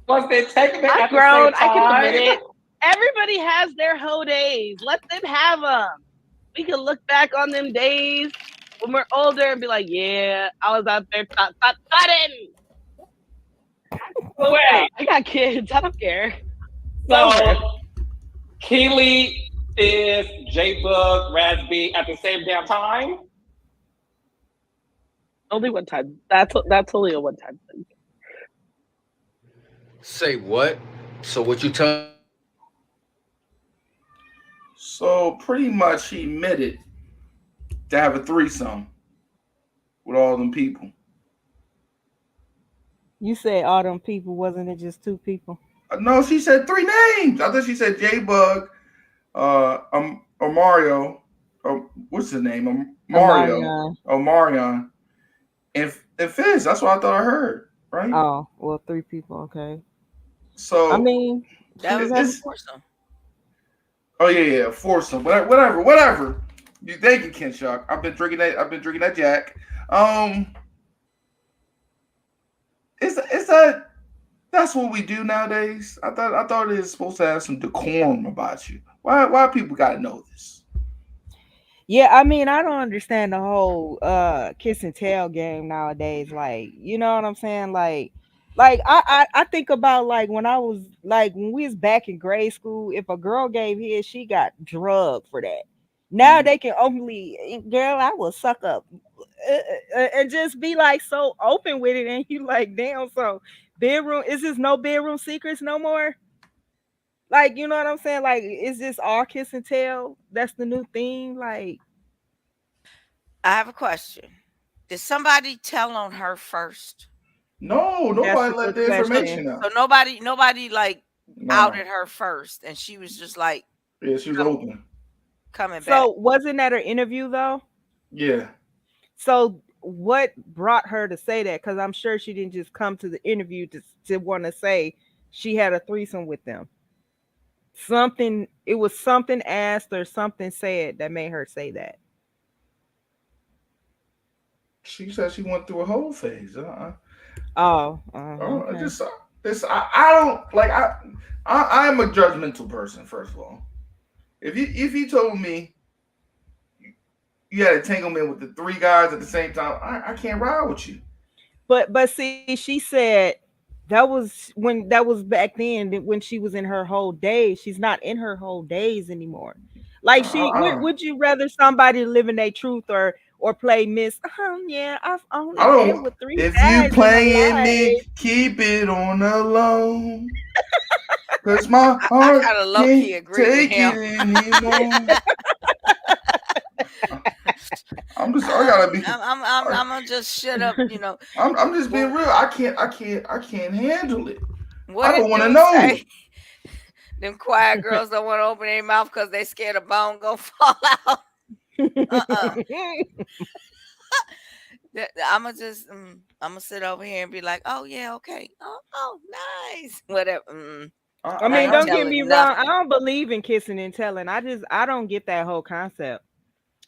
was the entanglement I've at the same grown. I can admit time? it. Everybody has their hoe days. Let them have them. We can look back on them days when we're older and be like, yeah, I was out there tutting. So wait, I got kids. I don't care. so Kiely is J Book, Raz B at the same damn time? Only one time. That's only a one time thing. Say what? So what you tell? So pretty much he admitted to have a threesome with all them people. You said all them people, wasn't it just two people? No, she said three names. I thought she said J Bug, Mario, what's his name? Mario, Marion, and Fizz. That's what I thought I heard. Right? Oh, well, three people. Okay. So I mean, That was it's- foursome. oh yeah, foursome. Whatever. You thank you, Ken Shock. I've been drinking that Jack. Is that that's what we do nowadays? I thought it was supposed to have some decorum about you. Why people gotta know this? yeah, I mean, I don't understand the whole kiss and tell game nowadays. Like, you know what I'm saying? Like I think about like when I was like when we was back in grade school, if a girl gave his, she got drugged for that. Now they can openly, girl, I will suck up and just be like so open with it, and you like, damn. So bedroom is this no bedroom secrets no more? Like, you know what I'm saying? Like, is this all kiss and tell? That's the new thing. Like, I have a question. Did somebody tell on her first? No, that's nobody a let good the information question. out. So nobody like No. outed her first, and she was just like Yeah, she was open. coming back. So wasn't that her interview though? Yeah. So what brought her to say that? Because I'm sure she didn't just come to the interview to want to say she had a threesome with them. It was something asked or something said that made her say that. She said she went through a whole phase. Okay. I don't like I am a judgmental person. First of all, if you told me you had entanglement with the three guys at the same time, I can't ride with you. But see, she said that was back then when she was in her whole days. She's not in her whole days anymore. Like would you rather somebody live in their truth or play Miss? Yeah, I've only I been don't. with three If guys you in my playing me, life. keep it on the low. Cause my I heart kind of low key can't agree with take him. it anymore. I gotta be. I'm gonna just shut up. You know I'm just being real. I can't handle it. what I did don't want to dude know. say? Them quiet girls don't want to open their mouth because they scared a bone gonna fall out. I'm gonna sit over here and be like, oh yeah, okay, oh nice, whatever. I I mean, ain't don't get me telling wrong. I nothing. don't believe in kissing and telling. I don't get that whole concept.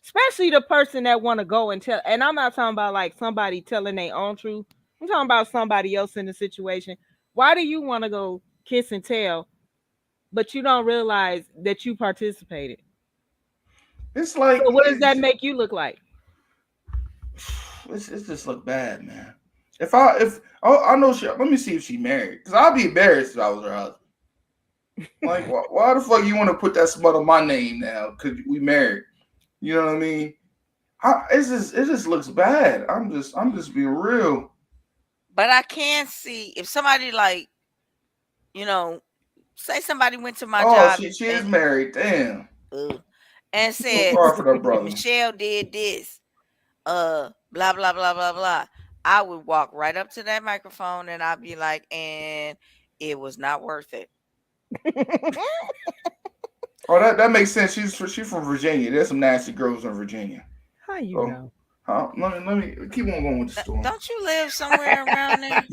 Especially the person that want to go and tell. And I'm not talking about like somebody telling their own truth. I'm talking about somebody else in the situation. Why do you want to go kiss and tell, but you don't realize that you participated? It's like So what does that make you look like? It's just look bad, man. I know she. Let me see if she married, because I'd be embarrassed if I was her husband. Like, why the fuck you want to put that smut on my name now? Because we married. You know what I mean? It just looks bad. I'm just being real. But I can see if somebody like, say somebody went to my job She is married. Damn. and So said sorry for that, brother. Michelle did this, blah blah blah blah blah. I would walk right up to that microphone and I'd be like, and it was not worth it. Oh, that makes sense. She's from Virginia. There's some nasty girls in Virginia. How you know? Let me keep on going with the story. Don't you live somewhere around there?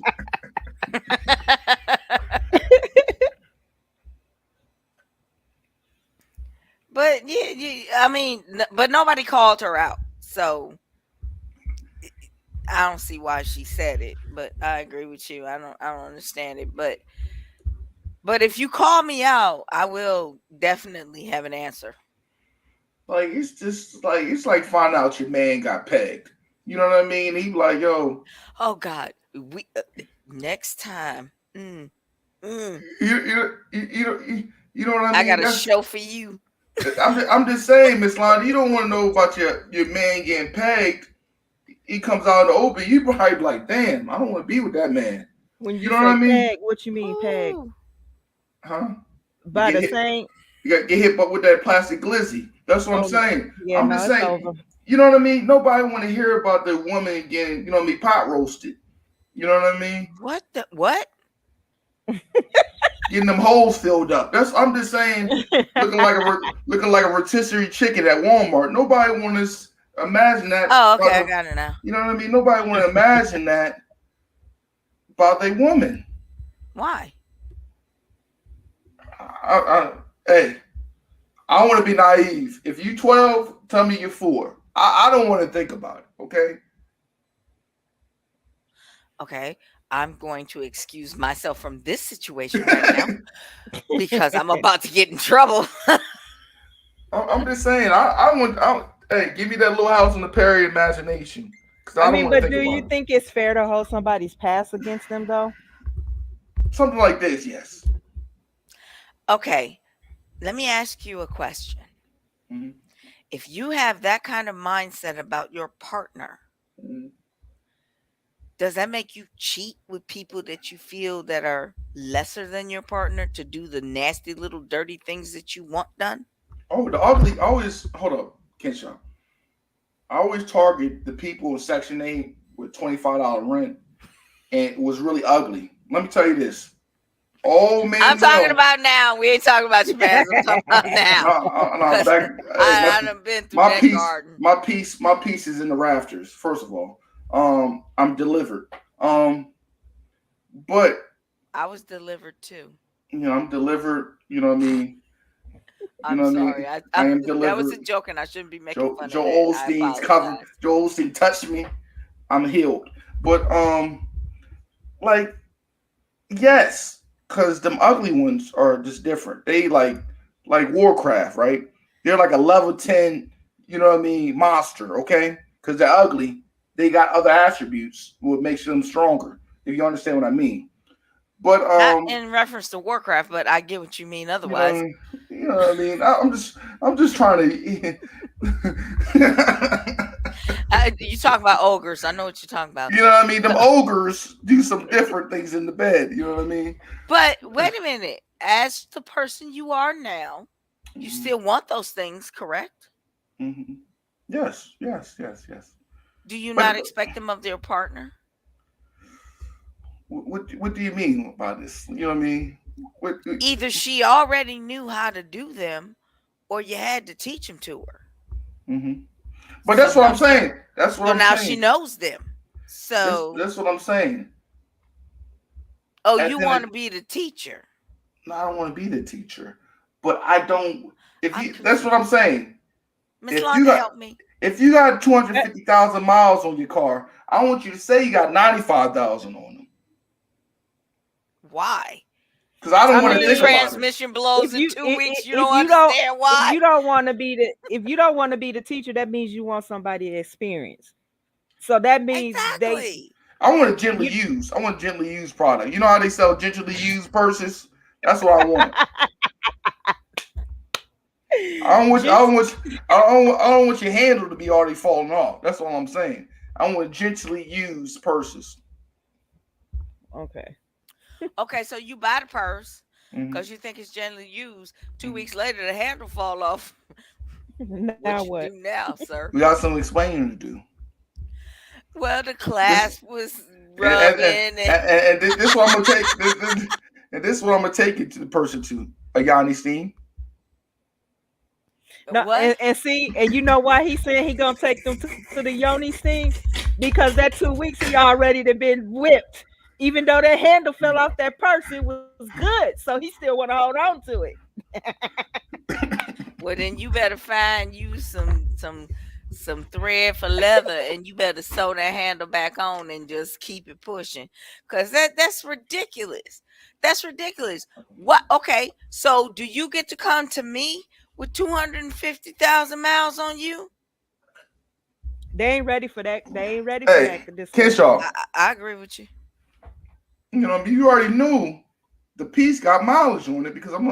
But I mean, but nobody called her out, so I don't see why she said it. But I agree with you. I don't understand it. But if you call me out, I will definitely have an answer. Like it's just like it's like finding out your man got pegged. You know what I mean? He like, yo. Oh God, we next time. Mm. You know what I mean? I got a show for you. I'm just saying, Miss Londa, you don't want to know about your man getting pegged. He comes out in the open, you probably be like, damn, I don't want to be with that man. When you know what I mean? Peg, what you mean, peg? Huh? By the same. You got to get hit up with that plastic glizzy. That's what I'm saying. Yeah, I'm just saying. You know what I mean? Nobody want to hear about the woman getting, you know what I mean, pot roasted. You know what I mean? What? Getting them holes filled up. I'm just saying, looking like a rotisserie chicken at Walmart. Nobody want to imagine that. Oh, okay, I got it now. You know what I mean? Nobody want to imagine that about a woman. Why? Hey, I want to be naive. If you 12, tell me you're 4. I don't want to think about it. Okay. Okay. I'm going to excuse myself from this situation right now because I'm about to get in trouble. I'm just saying. Hey, give me that little house on the prairie imagination. I mean, but do you think it's fair to hold somebody's past against them, though? Something like this, yes. Okay. Let me ask you a question. Mm-hmm. If you have that kind of mindset about your partner, mm-hmm. does that make you cheat with people that you feel that are lesser than your partner to do the nasty little dirty things that you want done? Oh, the ugly. Always hold up, Kenshaw. I always target the people in Section 8 with $25 rent, and it was really ugly. Let me tell you this. All men. I'm talking about now. We ain't talking about your past. I'm talking about now. I done been through that garden. My piece is in the rafters. First of all, I'm delivered. But I was delivered too. You know, I'm delivered. You know what I mean. I'm sorry. I am delivered. That was a joke, and I shouldn't be making fun of Joel Osteen's cover. Joel Osteen touched me. I'm healed. But like, yes. Because them ugly ones are just different. They like Warcraft, right? They're like a level 10, you know what I mean, monster, okay? Because they're ugly. They got other attributes what makes them stronger, if you understand what I mean. But not in reference to Warcraft, but I get what you mean otherwise. You know what I mean? I'm just trying to you talk about ogres. I know what you're talking about. You know what I mean? Them ogres do some different things in the bed. You know what I mean? But wait a minute. As the person you are now, you still want those things, correct? Mm-hmm. Yes. Do you not expect them of their partner? What do you mean by this? You know what I mean? Either she already knew how to do them, or you had to teach them to her. Mm-hmm. But that's what I'm saying. That's what I'm saying. So now she knows them. So that's what I'm saying. Oh, you want to be the teacher? No, I don't want to be the teacher. But I don't. That's what I'm saying. Miss Londa, help me. If you got 250,000 miles on your car, I want you to say you got 95,000 on them. Why? Because I don't want to think about it. Transmission blows in 2 weeks. You don't understand why. If you don't want to be the teacher, that means you want somebody experienced. So that means I want to gently use. I want gently used product. You know how they sell gently used purses? That's what I want. I don't want your handle to be already falling off. That's all I'm saying. I want gently used purses. Okay. Okay, so you buy the purse because you think it's gently used. 2 weeks later, the handle fall off. Now what? Do now, sir? We got some explaining to do. Well, the clasp was rubbing, and this is what I'm gonna take. And this is what I'm gonna take it to the person to. Ayani Steen. No, What? and see, and you know why he said he gonna take them to the Yoni sting? Because that 2 weeks he already done been whipped. Even though that handle fell off that purse, it was good. So he still want to hold on to it. Well, then you better find you some thread for leather, and you better sew that handle back on and just keep it pushing, cause that's ridiculous. That's ridiculous. What? Okay, so do you get to come to me with 250,000 miles on you? They ain't ready for that. They ain't ready for Hey, that discussion. Kenshaw, I agree with you. you know, you already knew the piece got mileage on it because I'm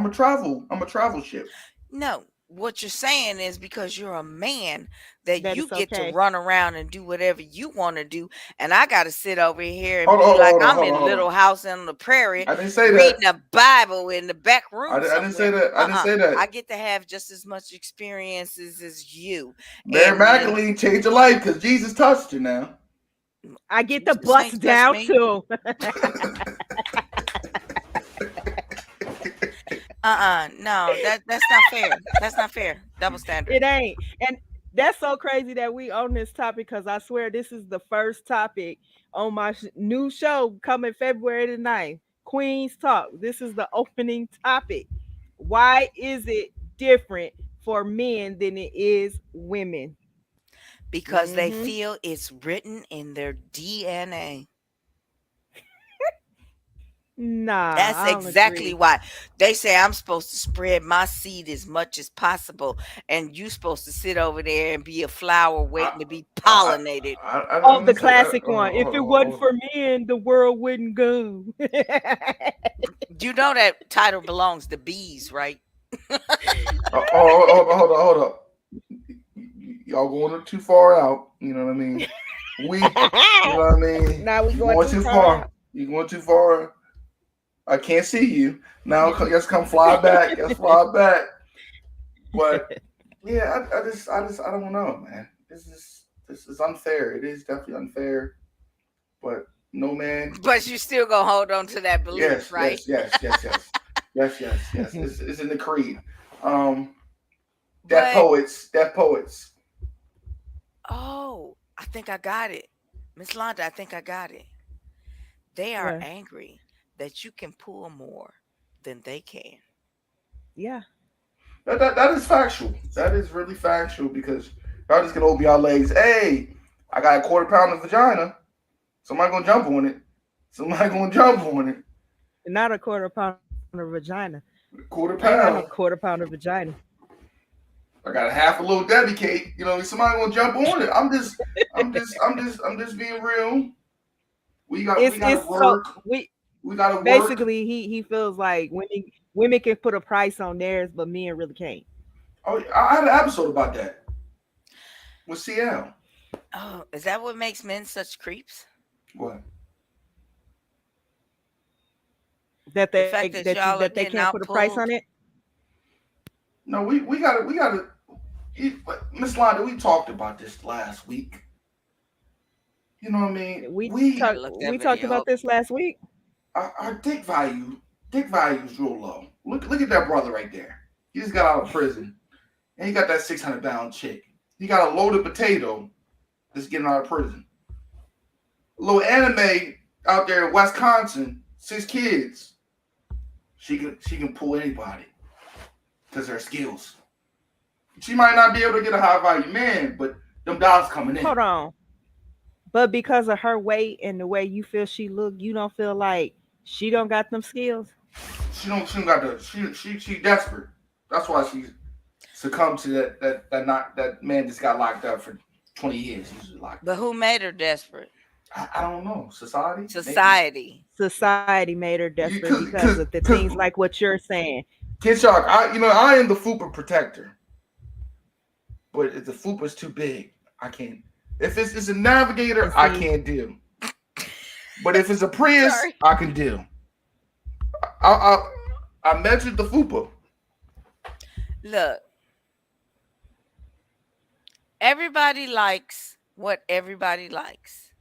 a travel ship. No, what you're saying is because you're a man that That you it's get to okay. run around and do whatever you want to do, and I got to sit over here and Hold on, be hold on, like hold on, I'm hold on, in hold Little on. House on the Prairie I didn't say that. reading a Bible in the back room I didn't say somewhere. that. I didn't say I that. get to have just as much experiences as you. Mary And when Magdalene changed her life because Jesus touched her now. I get the Jesus ain't bust touched down me. too. No, that's not fair. That's not fair. Double standard. It ain't. And that's so crazy that we on this topic because I swear this is the first topic on my new show coming February the 9th. Queen's Talk. This is the opening topic. Why is it different for men than it is women? Because they Hmm. feel it's written in their DNA. Nah, That's I don't exactly agree. why they say I'm supposed to spread my seed as much as possible, and you supposed to sit over there and be a flower I, waiting to be I, pollinated. I Oh, the didn't say that. classic one. If it wasn't for men, the world wouldn't go. You know that title belongs to bees, right? Hold up. Y'all going too far out. You know what I mean? You know what I mean? Now we You going going too too far far. out. You going too far. I can't see you now. Let's come fly back. Let's fly back. But yeah, I don't know, man. This is unfair. It is definitely unfair. But no man. But you still gonna hold on to that belief, Yes, right? yes. It's in the creed. Um, But Deaf poets. oh, I think I got it. Miss Londa, I think I got it. They are What? angry that you can pull more than they can. Yeah. That is factual. That is really factual because y'all just gonna open y'all legs. Hey, I got a quarter pound of vagina. Somebody gonna jump on it. Somebody gonna jump on it. Not a quarter pound of vagina. I Quarter ain't got no pound. quarter pound of vagina. I got a half a little Debbie cake. You know, somebody gonna jump on it. I'm just being real. We gotta It's so work. we We gotta work. basically he feels like women can put a price on theirs, but men really can't. Oh, I had an episode about that with CL. Oh, is that what makes men such creeps? What? The fact that y'all are That they getting can't put a price on outpulled? it. No, we gotta. Miss Londa, we talked about this last week. You know what I mean? I gotta look that We talked video about up. this last week. Our dick value is real low. Look at that brother right there. He just got out of prison, and he got that 600-pound chick. He got a loaded potato that's getting out of prison. A little anime out there in Wisconsin, 6 kids. She can pull anybody because her skills. She might not be able to get a high value man, but them dollars coming in. Hold on. But because of her weight and the way you feel she look, you don't feel like she don't got them skills. She don't got the she desperate. That's why she succumbed to that man just got locked up for 20 years. He's locked But up. who made her desperate? I don't know. Society? Society. Society made her desperate because of the Because things like what you're saying. Kid Shark, I am the fupa protector. But if the fupa's too big, I can't. If it's a navigator, I can't deal. But if it's a Prius, Sorry. I can deal. I measured the fupa. Look, everybody likes what everybody likes.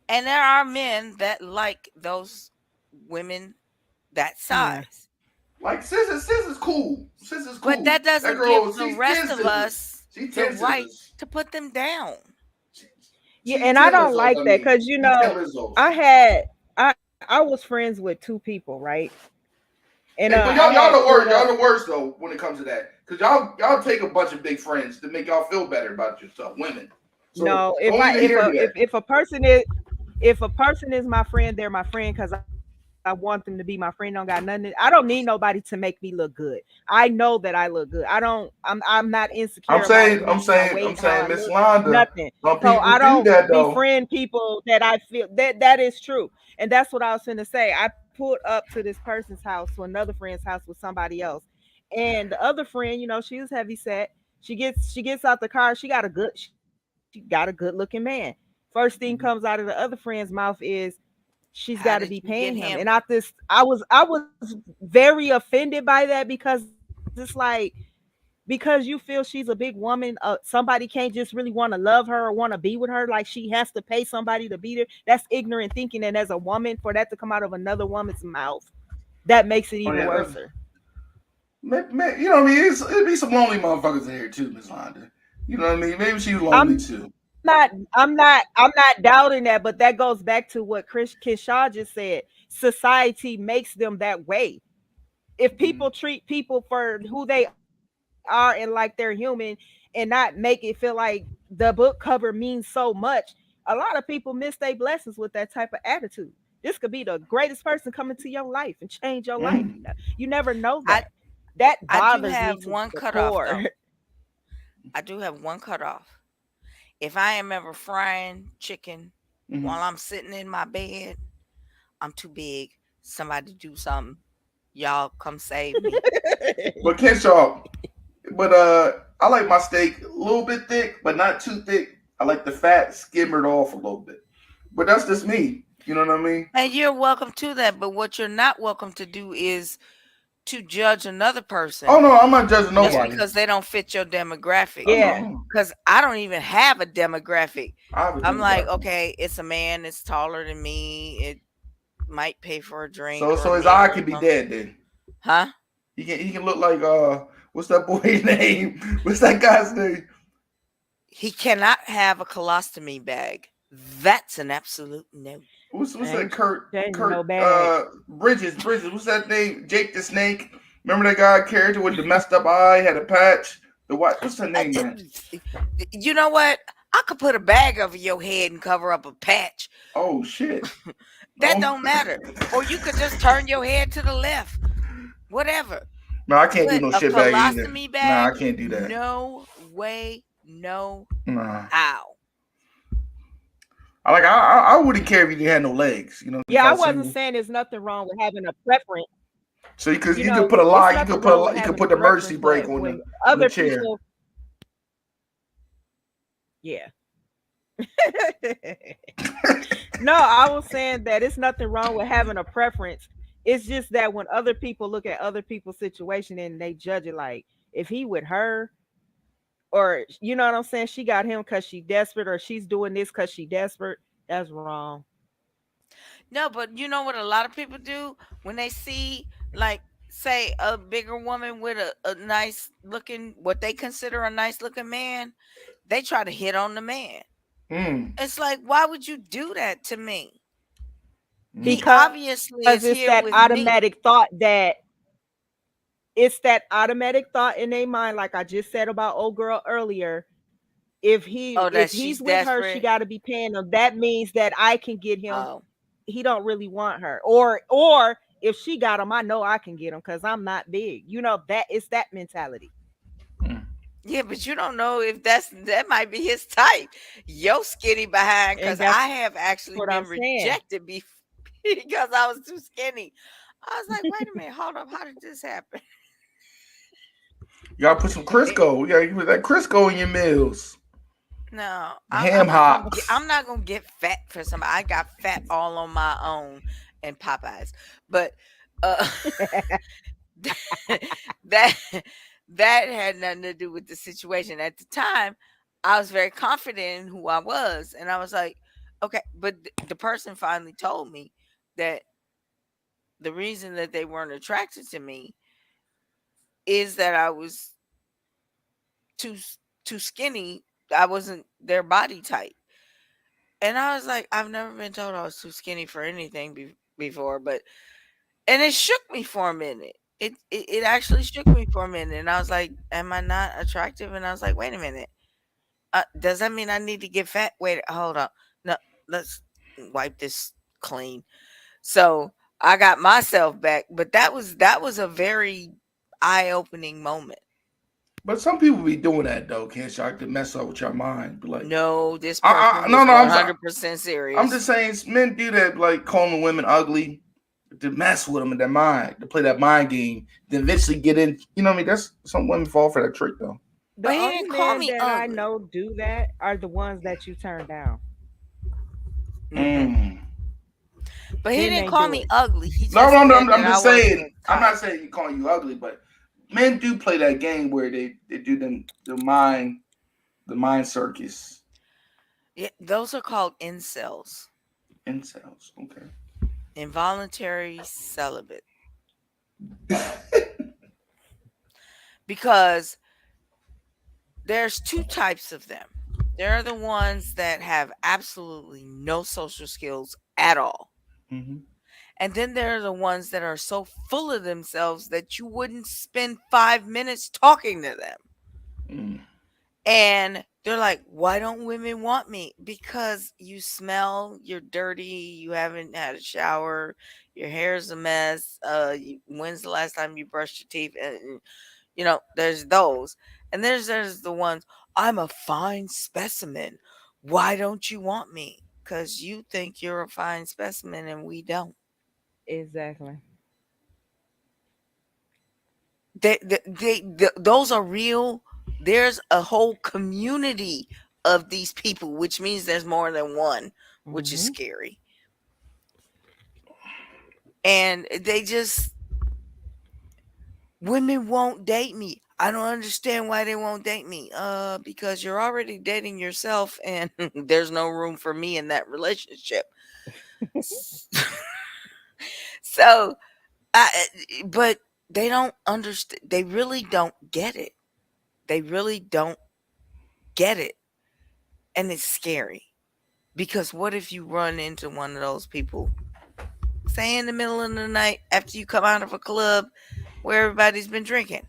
And there are men that like those women that Yeah. size. Like sis is cool. Sis is cool. But that doesn't girl, give the she's rest 10 of scissors. us She's the 10 right scissors. to put them down. Yeah, She's and I 10 don't Lizzo's, like I that mean. because She's 10 Lizzo's. I was friends with two people, right? And Hey, but I y'all had the worst. put Y'all up the worst though when it comes to that, because y'all take a bunch of big friends to make y'all feel better about yourself, women. So no, don't even hear me that. if a person is my friend, they're my friend because I want them to be my friend. Don't got nothing. I don't need nobody to make me look good. I know that I look good. I'm not insecure about my weight, how I I'm look, saying, Miss nothing. Londa, some So I people do don't that though. befriend people that I feel that is true. And that's what I was going to say. I pulled up to this person's house, to another friend's house with somebody else. And the other friend, she was heavy set. She gets out the car. She got a good looking man. First thing comes out of the other friend's mouth is she's got to How be did you paying get him. And him? I was very offended by that because it's like because you feel she's a big woman, somebody can't just really want to love her or want to be with her, like she has to pay somebody to be there. That's ignorant thinking. And as a woman, for that to come out of another woman's mouth, that makes it Oh even yeah, worse. you know what I mean. It'd be some lonely motherfuckers in here too, Miss Londa. You know what I mean? Maybe she's lonely too. I'm not doubting that, but that goes back to what Chris Kinshaw just said. Society makes them that way. If Mm-hmm. people treat people for who they are and like they're human and not make it feel like the book cover means so much, a lot of people miss their blessings with that type of attitude. This could be the greatest person coming to your life and change your life. Mm. You never know that. I That I do bothers me have to one the cutoff core. though. I do have one cutoff. If I am ever frying chicken Mm-hmm. while I'm sitting in my bed, I'm too big. Somebody do something. Y'all come save me. But Kenshaw, but I like my steak a little bit thick, but not too thick. I like the fat skimmered off a little bit. But that's just me. You know what I mean? And you're welcome to that. But what you're not welcome to do is to judge another Oh person no, I'm not judging just nobody. because they don't fit your demographic. Oh Yeah. no, Because I don't even have a demographic. I have a I'm like, demographic. okay, it's a man, it's taller than me, it might pay for a drink So or a his meal eye or can be something. dead then. Huh? He can look like what's that boy's name? What's that guy's name? He cannot have a colostomy bag. That's an absolute no. What's that Ain't changing no Kurt bag. Bridges, what's that name? Jake the Snake. Remember that guy character with the messed up eye, had a patch? The what what's her Uh, name, man? You know what? I could put a bag over your head and cover up a patch. Oh shit. That Oh don't matter. Or you could just turn your head to the left. Whatever. no, I can't do But no a shit bag either. colostomy Nah, I bag? can't do that. No way, no Nah. how. I wouldn't care if you didn't have no legs. You know, if Yeah, I I see wasn't you. saying there's nothing wrong with having a preference. So you could put a It's lie, nothing wrong with you could having a put the emergency preference, brake but on when the other chair. people, yeah. No, I was saying that it's nothing wrong with having a preference. It's just that when other people look at other people's situation and they judge it, like if he with her, or you know what I'm saying, she got him because she desperate, or she's doing this because she desperate. That's wrong. No, but you know what a lot of people do when they see, like, say, a bigger woman with a nice looking, what they consider a nice looking man, they try to hit on the man. Mm, It's like, why would you do that to me? He mm. Because obviously it's is that here with me. automatic thought in their mind, like I just said about old girl earlier. If he Oh, if that he's she's with her, she desperate. got to be paying him. That means that I can get him. Oh, He don't really want her, or if she got him, I know I can get him because I'm not big. That it's that mentality. Mm. yeah, but you don't know if that might be his type. Yo, skinny behind, And because that's I what I'm have actually saying. been rejected because I was too skinny. I was like, wait a minute, hold up, how did this happen? You gotta put some Crisco. You gotta put that Crisco in your meals. No, Ham I'm hocks. not gonna get fat for somebody. I got fat all on my own in Popeyes, but uh, that that had nothing to do with the situation at the time. I was very confident in who I was, and I was like, okay. But the person finally told me that the reason that they weren't attracted to me is that I was too too skinny. I wasn't their body type. And I was like, I've never been told I was too skinny for anything before, but and it shook me for a minute. It actually shook me for a minute, and I was like, "Am I not attractive?" And I was like, "Wait a minute. Does that mean I need to get fat? Wait, hold on. No, let's wipe this clean." So I got myself back, but that was a very eye opening moment. But some people be doing that though, can't you? I could mess up with your mind. Be like, No, this person no, was no. 100% I'm serious. just saying, men do that, like calling women ugly to mess with them in their mind, to play that mind game, then eventually get in. You know what I mean? That's some women fall for that trick though. The But he only didn't call men me that I ugly. know do that are the ones that you turn down. Hmm. But he Then didn't they call do me it. ugly. He No, just said I'm that I just wasn't saying. his I'm not type. saying you calling you ugly, but men do play that game where they do the mind circus. Yeah, those are called incels. Incels. Okay. Involuntary celibate. Because there's two types of them. There are the ones that have absolutely no social skills at all. Mm-hmm. And then there are the ones that are so full of themselves that you wouldn't spend 5 minutes talking to them. Mm. And they're like, why don't women want me? Because you smell, you're dirty, you haven't had a shower, your hair's a mess. When's the last time you brushed your teeth? And there's those. And there's the ones, I'm a fine specimen. Why don't you want me? Because you think you're a fine specimen and we don't. Exactly. Those are real. There's a whole community of these people, which means there's more than one, which is Mhm. scary. And women won't date me. I don't understand why they won't date me. Because you're already dating yourself, and there's no room for me in that relationship. So, but they don't understand. They really don't get it. They really don't get it. And it's scary. Because what if you run into one of those people, say in the middle of the night after you come out of a club where everybody's been drinking?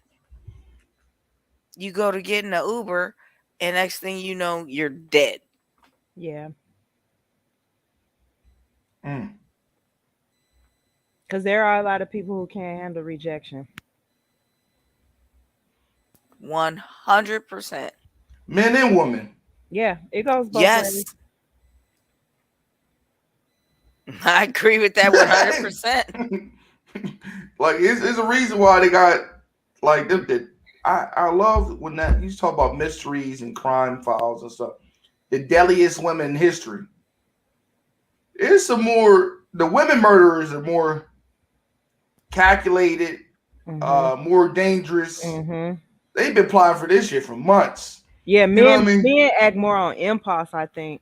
You go to get in an Uber, and next thing you know, you're dead. Yeah. Mm. Because there are a lot of people who can't handle rejection. 100%. Men and women. Yeah, it goes both Yes. ways. I agree with that 100%. Like it's a reason why they got like I love when that you talk about mysteries and crime files and stuff. The deadliest women in history. It's the women murderers are more calculated, Mhm. more dangerous. Mhm. They've been applying for this shit for months. Yeah, You know what I men mean? men act more on impulse, I think.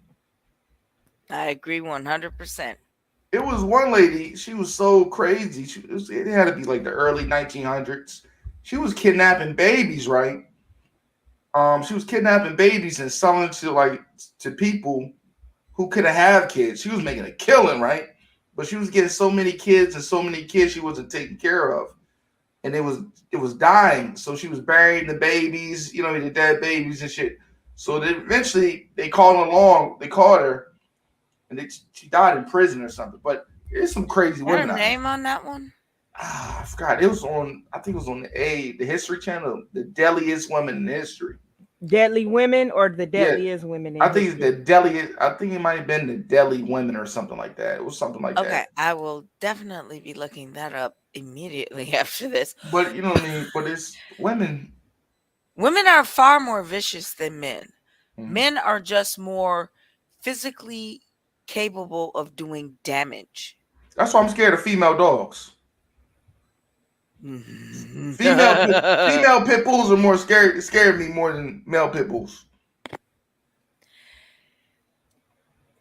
I agree 100%. It was one lady. She was so crazy. It had to be like the early 1900s. She was kidnapping babies, right? She was kidnapping babies and selling to people who could have kids. She was making a killing, right? But she was getting so many kids and so many kids she wasn't taking care of, and it was dying. So she was burying the babies, the dead babies and shit. So then eventually they called her, and she died in prison or something. But there's some crazy Got a women out here. name on that one? I forgot. It was on. I think it was on the History Channel. The deadliest women in history. Deadly women or the Yeah, deadliest women in I think it's the history. deadliest. I think it might have been the deadly women or something like that. It was something like Okay, that. I will definitely be looking that up immediately after this. But you know what I mean. But it's women. Women are far more vicious than men. Mm. Men are just more physically capable of doing damage. That's why I'm scared of female dogs. Female pit bulls are more scare me more than male pit bulls.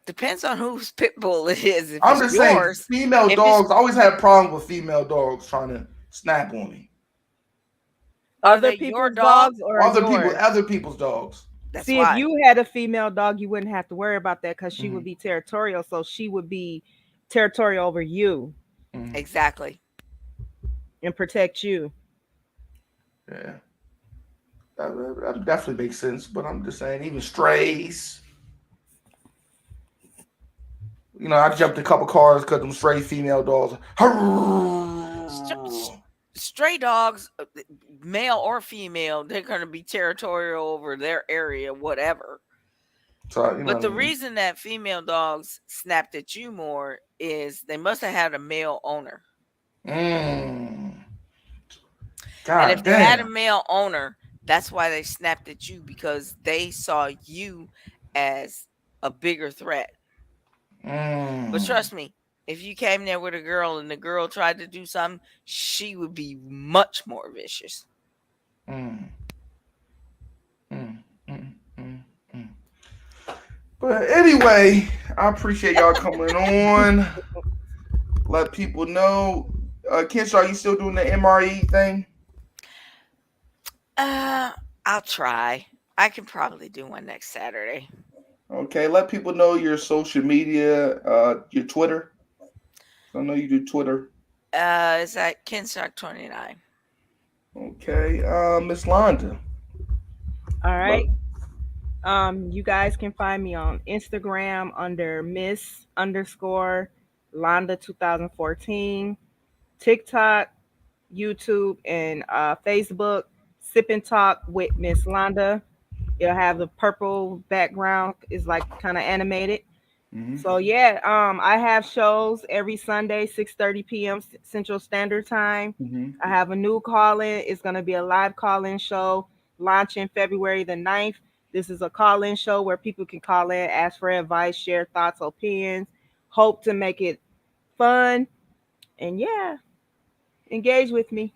Depends on whose pit bull it is. If I'm it's just saying, yours, female if it's dogs. I always had problems with female dogs trying to snap on me. Are Other they your people's dog? dogs or yours? Other people's dogs. That's See, if why. you had a female dog, you wouldn't have to worry about that because she Mm-hmm. would be territorial. So she would be territorial over you Mm-hmm. Exactly. and protect you. Yeah, that definitely makes sense. But I'm just saying, even strays. I jumped a couple cars because them stray female dogs. St- Stray dogs, male or female, they're going to be territorial over their area, whatever. So you know But what I the mean. reason that female dogs snapped at you more is they must have had a male owner. Mm. And God if they had a damn. male owner, that's why they snapped at you because they saw you as a bigger threat. But Mm. trust me, if you came there with a girl and the girl tried to do something, she would be much more vicious. Mm. Mm. Mm. Mm. Mm. But anyway, I appreciate y'all coming on. Let people know. Kenshaw, you still doing the MRE thing? Uh, I'll try. I can probably do one next Saturday. Okay, let people know your social media, your Twitter. I know you do Twitter. It's at Kinshark29. Okay, Miss Londa. All right. Look. You guys can find me on Instagram under Miss underscore Londa 2014, TikTok, YouTube, and Facebook. Sip and Talk with Miss Londa. It'll have the purple background. It's like kind of animated. Mm-hmm. So yeah, I have shows every Sunday, 6:30 p.m. Central Standard Time. Mm-hmm. I have a new call-in. It's gonna be a live call-in show launching February the 9th. This is a call-in show where people can call in, ask for advice, share thoughts, opinions. Hope to make it fun. And yeah, engage with me.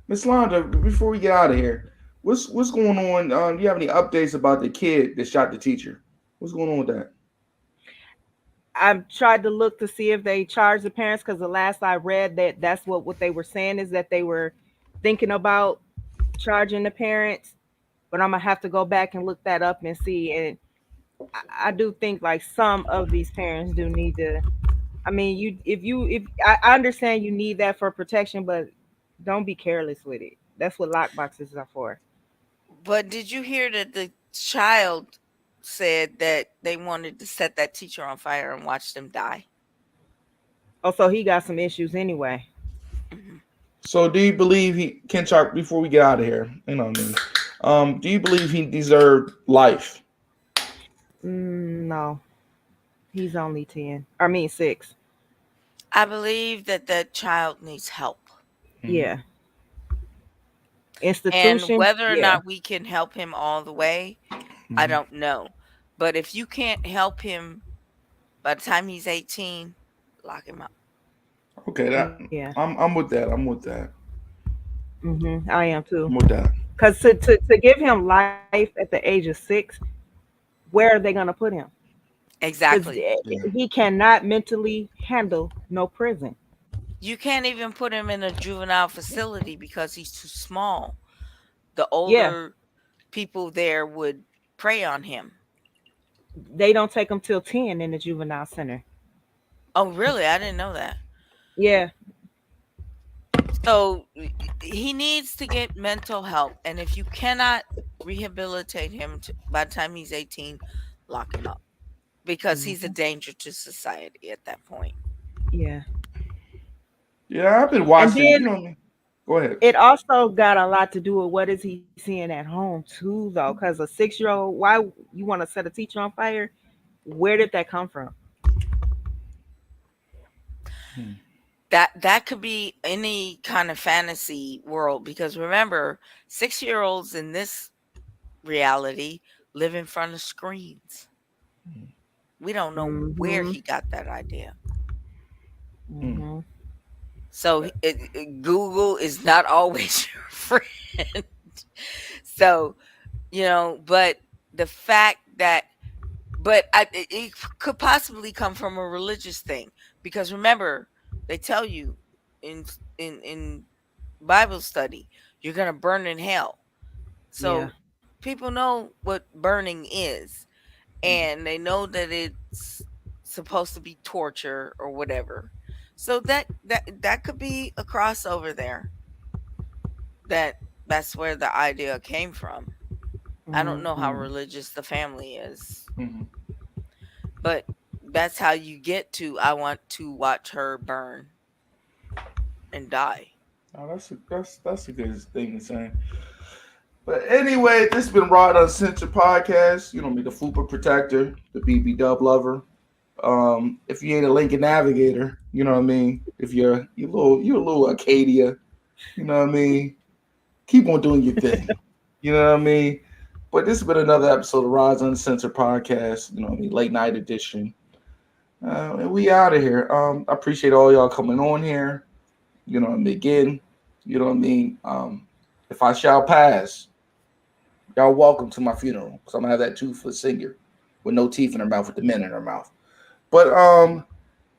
Miss Londa, before we get out of here, what's going on? Do you have any updates about the kid that shot the teacher? What's going on with that? I've tried to look to see if they charge the parents because the last I read that's what they were saying is that they were thinking about charging the parents, but I'm gonna have to go back and look that up and see. And I do think like some of these parents do need to. I mean, if I understand you need that for protection, but don't be careless with it. That's what lock boxes are for. But did you hear that the child said that they wanted to set that teacher on fire and watch them die? Oh, so he got some issues anyway. Mhm. So, do you believe Ken Sharp? Before we get out of here, what I mean, do you believe he deserved life? No, he's only 10. I mean 6. I believe that that child needs help. Mm-hmm. Yeah, And institution. whether or Yeah. not we can help him all the way, I Mm-hmm. don't know. But if you can't help him by the time he's 18, lock him up. Okay, Yeah. I'm with that. I'm with that. I am too. I'm with that. Because to give him life at the age of 6, where are they going to put him? Because Exactly. Yeah. he cannot mentally handle no prison. You can't even put him in a juvenile facility because he's too small. The Yeah, older people there would prey on him. they don't take him till 10 in the juvenile center. Oh, really? I didn't know that. Yeah, So he needs to get mental help. And if you cannot rehabilitate him by the time he's 18, lock him up because he's a mhm, danger to society at that point. yeah. Yeah, I've been And watching. then You know what I mean? Go ahead. it also got a lot to do with what is he seeing at home too, though. Because a 6-year-old, why you want to set a teacher on fire? Where did that come from? Hmm. That could be any kind of fantasy world because remember, 6-year-olds in this reality live in front of screens. We don't know where Mm-hmm. he got that idea. Hmm. Mm-hmm. So Google is not always your friend. So, but the fact that, it could possibly come from a religious thing because remember, they tell you in Bible study, you're gonna burn in hell. So Yeah. people know what burning is, and they know that it's supposed to be torture or whatever. So that could be a crossover there. That's where the idea came from. I don't know how religious the family is, but that's how you get to I want to watch her burn and die. Oh, that's a good thing to say. But anyway, this has been Rod Uncensored Podcast. You know me, the Fupa Protector, the BB Dub Lover. If you ain't a Lincoln Navigator, you know what I mean. If you're a little Acadia, you know what I mean. Keep on doing your thing, you know what I mean. But this has been another episode of Rod's Uncensored Podcast. You know what I mean, late night edition. And we out of here. I appreciate all y'all coming on here. You know what I mean. Again, you know what I mean. If I shall pass, y'all welcome to my funeral, because I'm gonna have that toothless singer with no teeth in her mouth, with the men in her mouth. But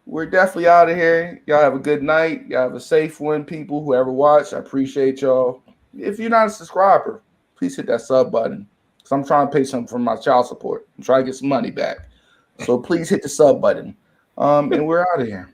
we're definitely out of here. Y'all have a good night. Y'all have a safe one, people. Whoever watched, I appreciate y'all. If you're not a subscriber, please hit that sub button, because I'm trying to pay something for my child support. I'm trying to get some money back. So please hit the sub button. And we're out of here.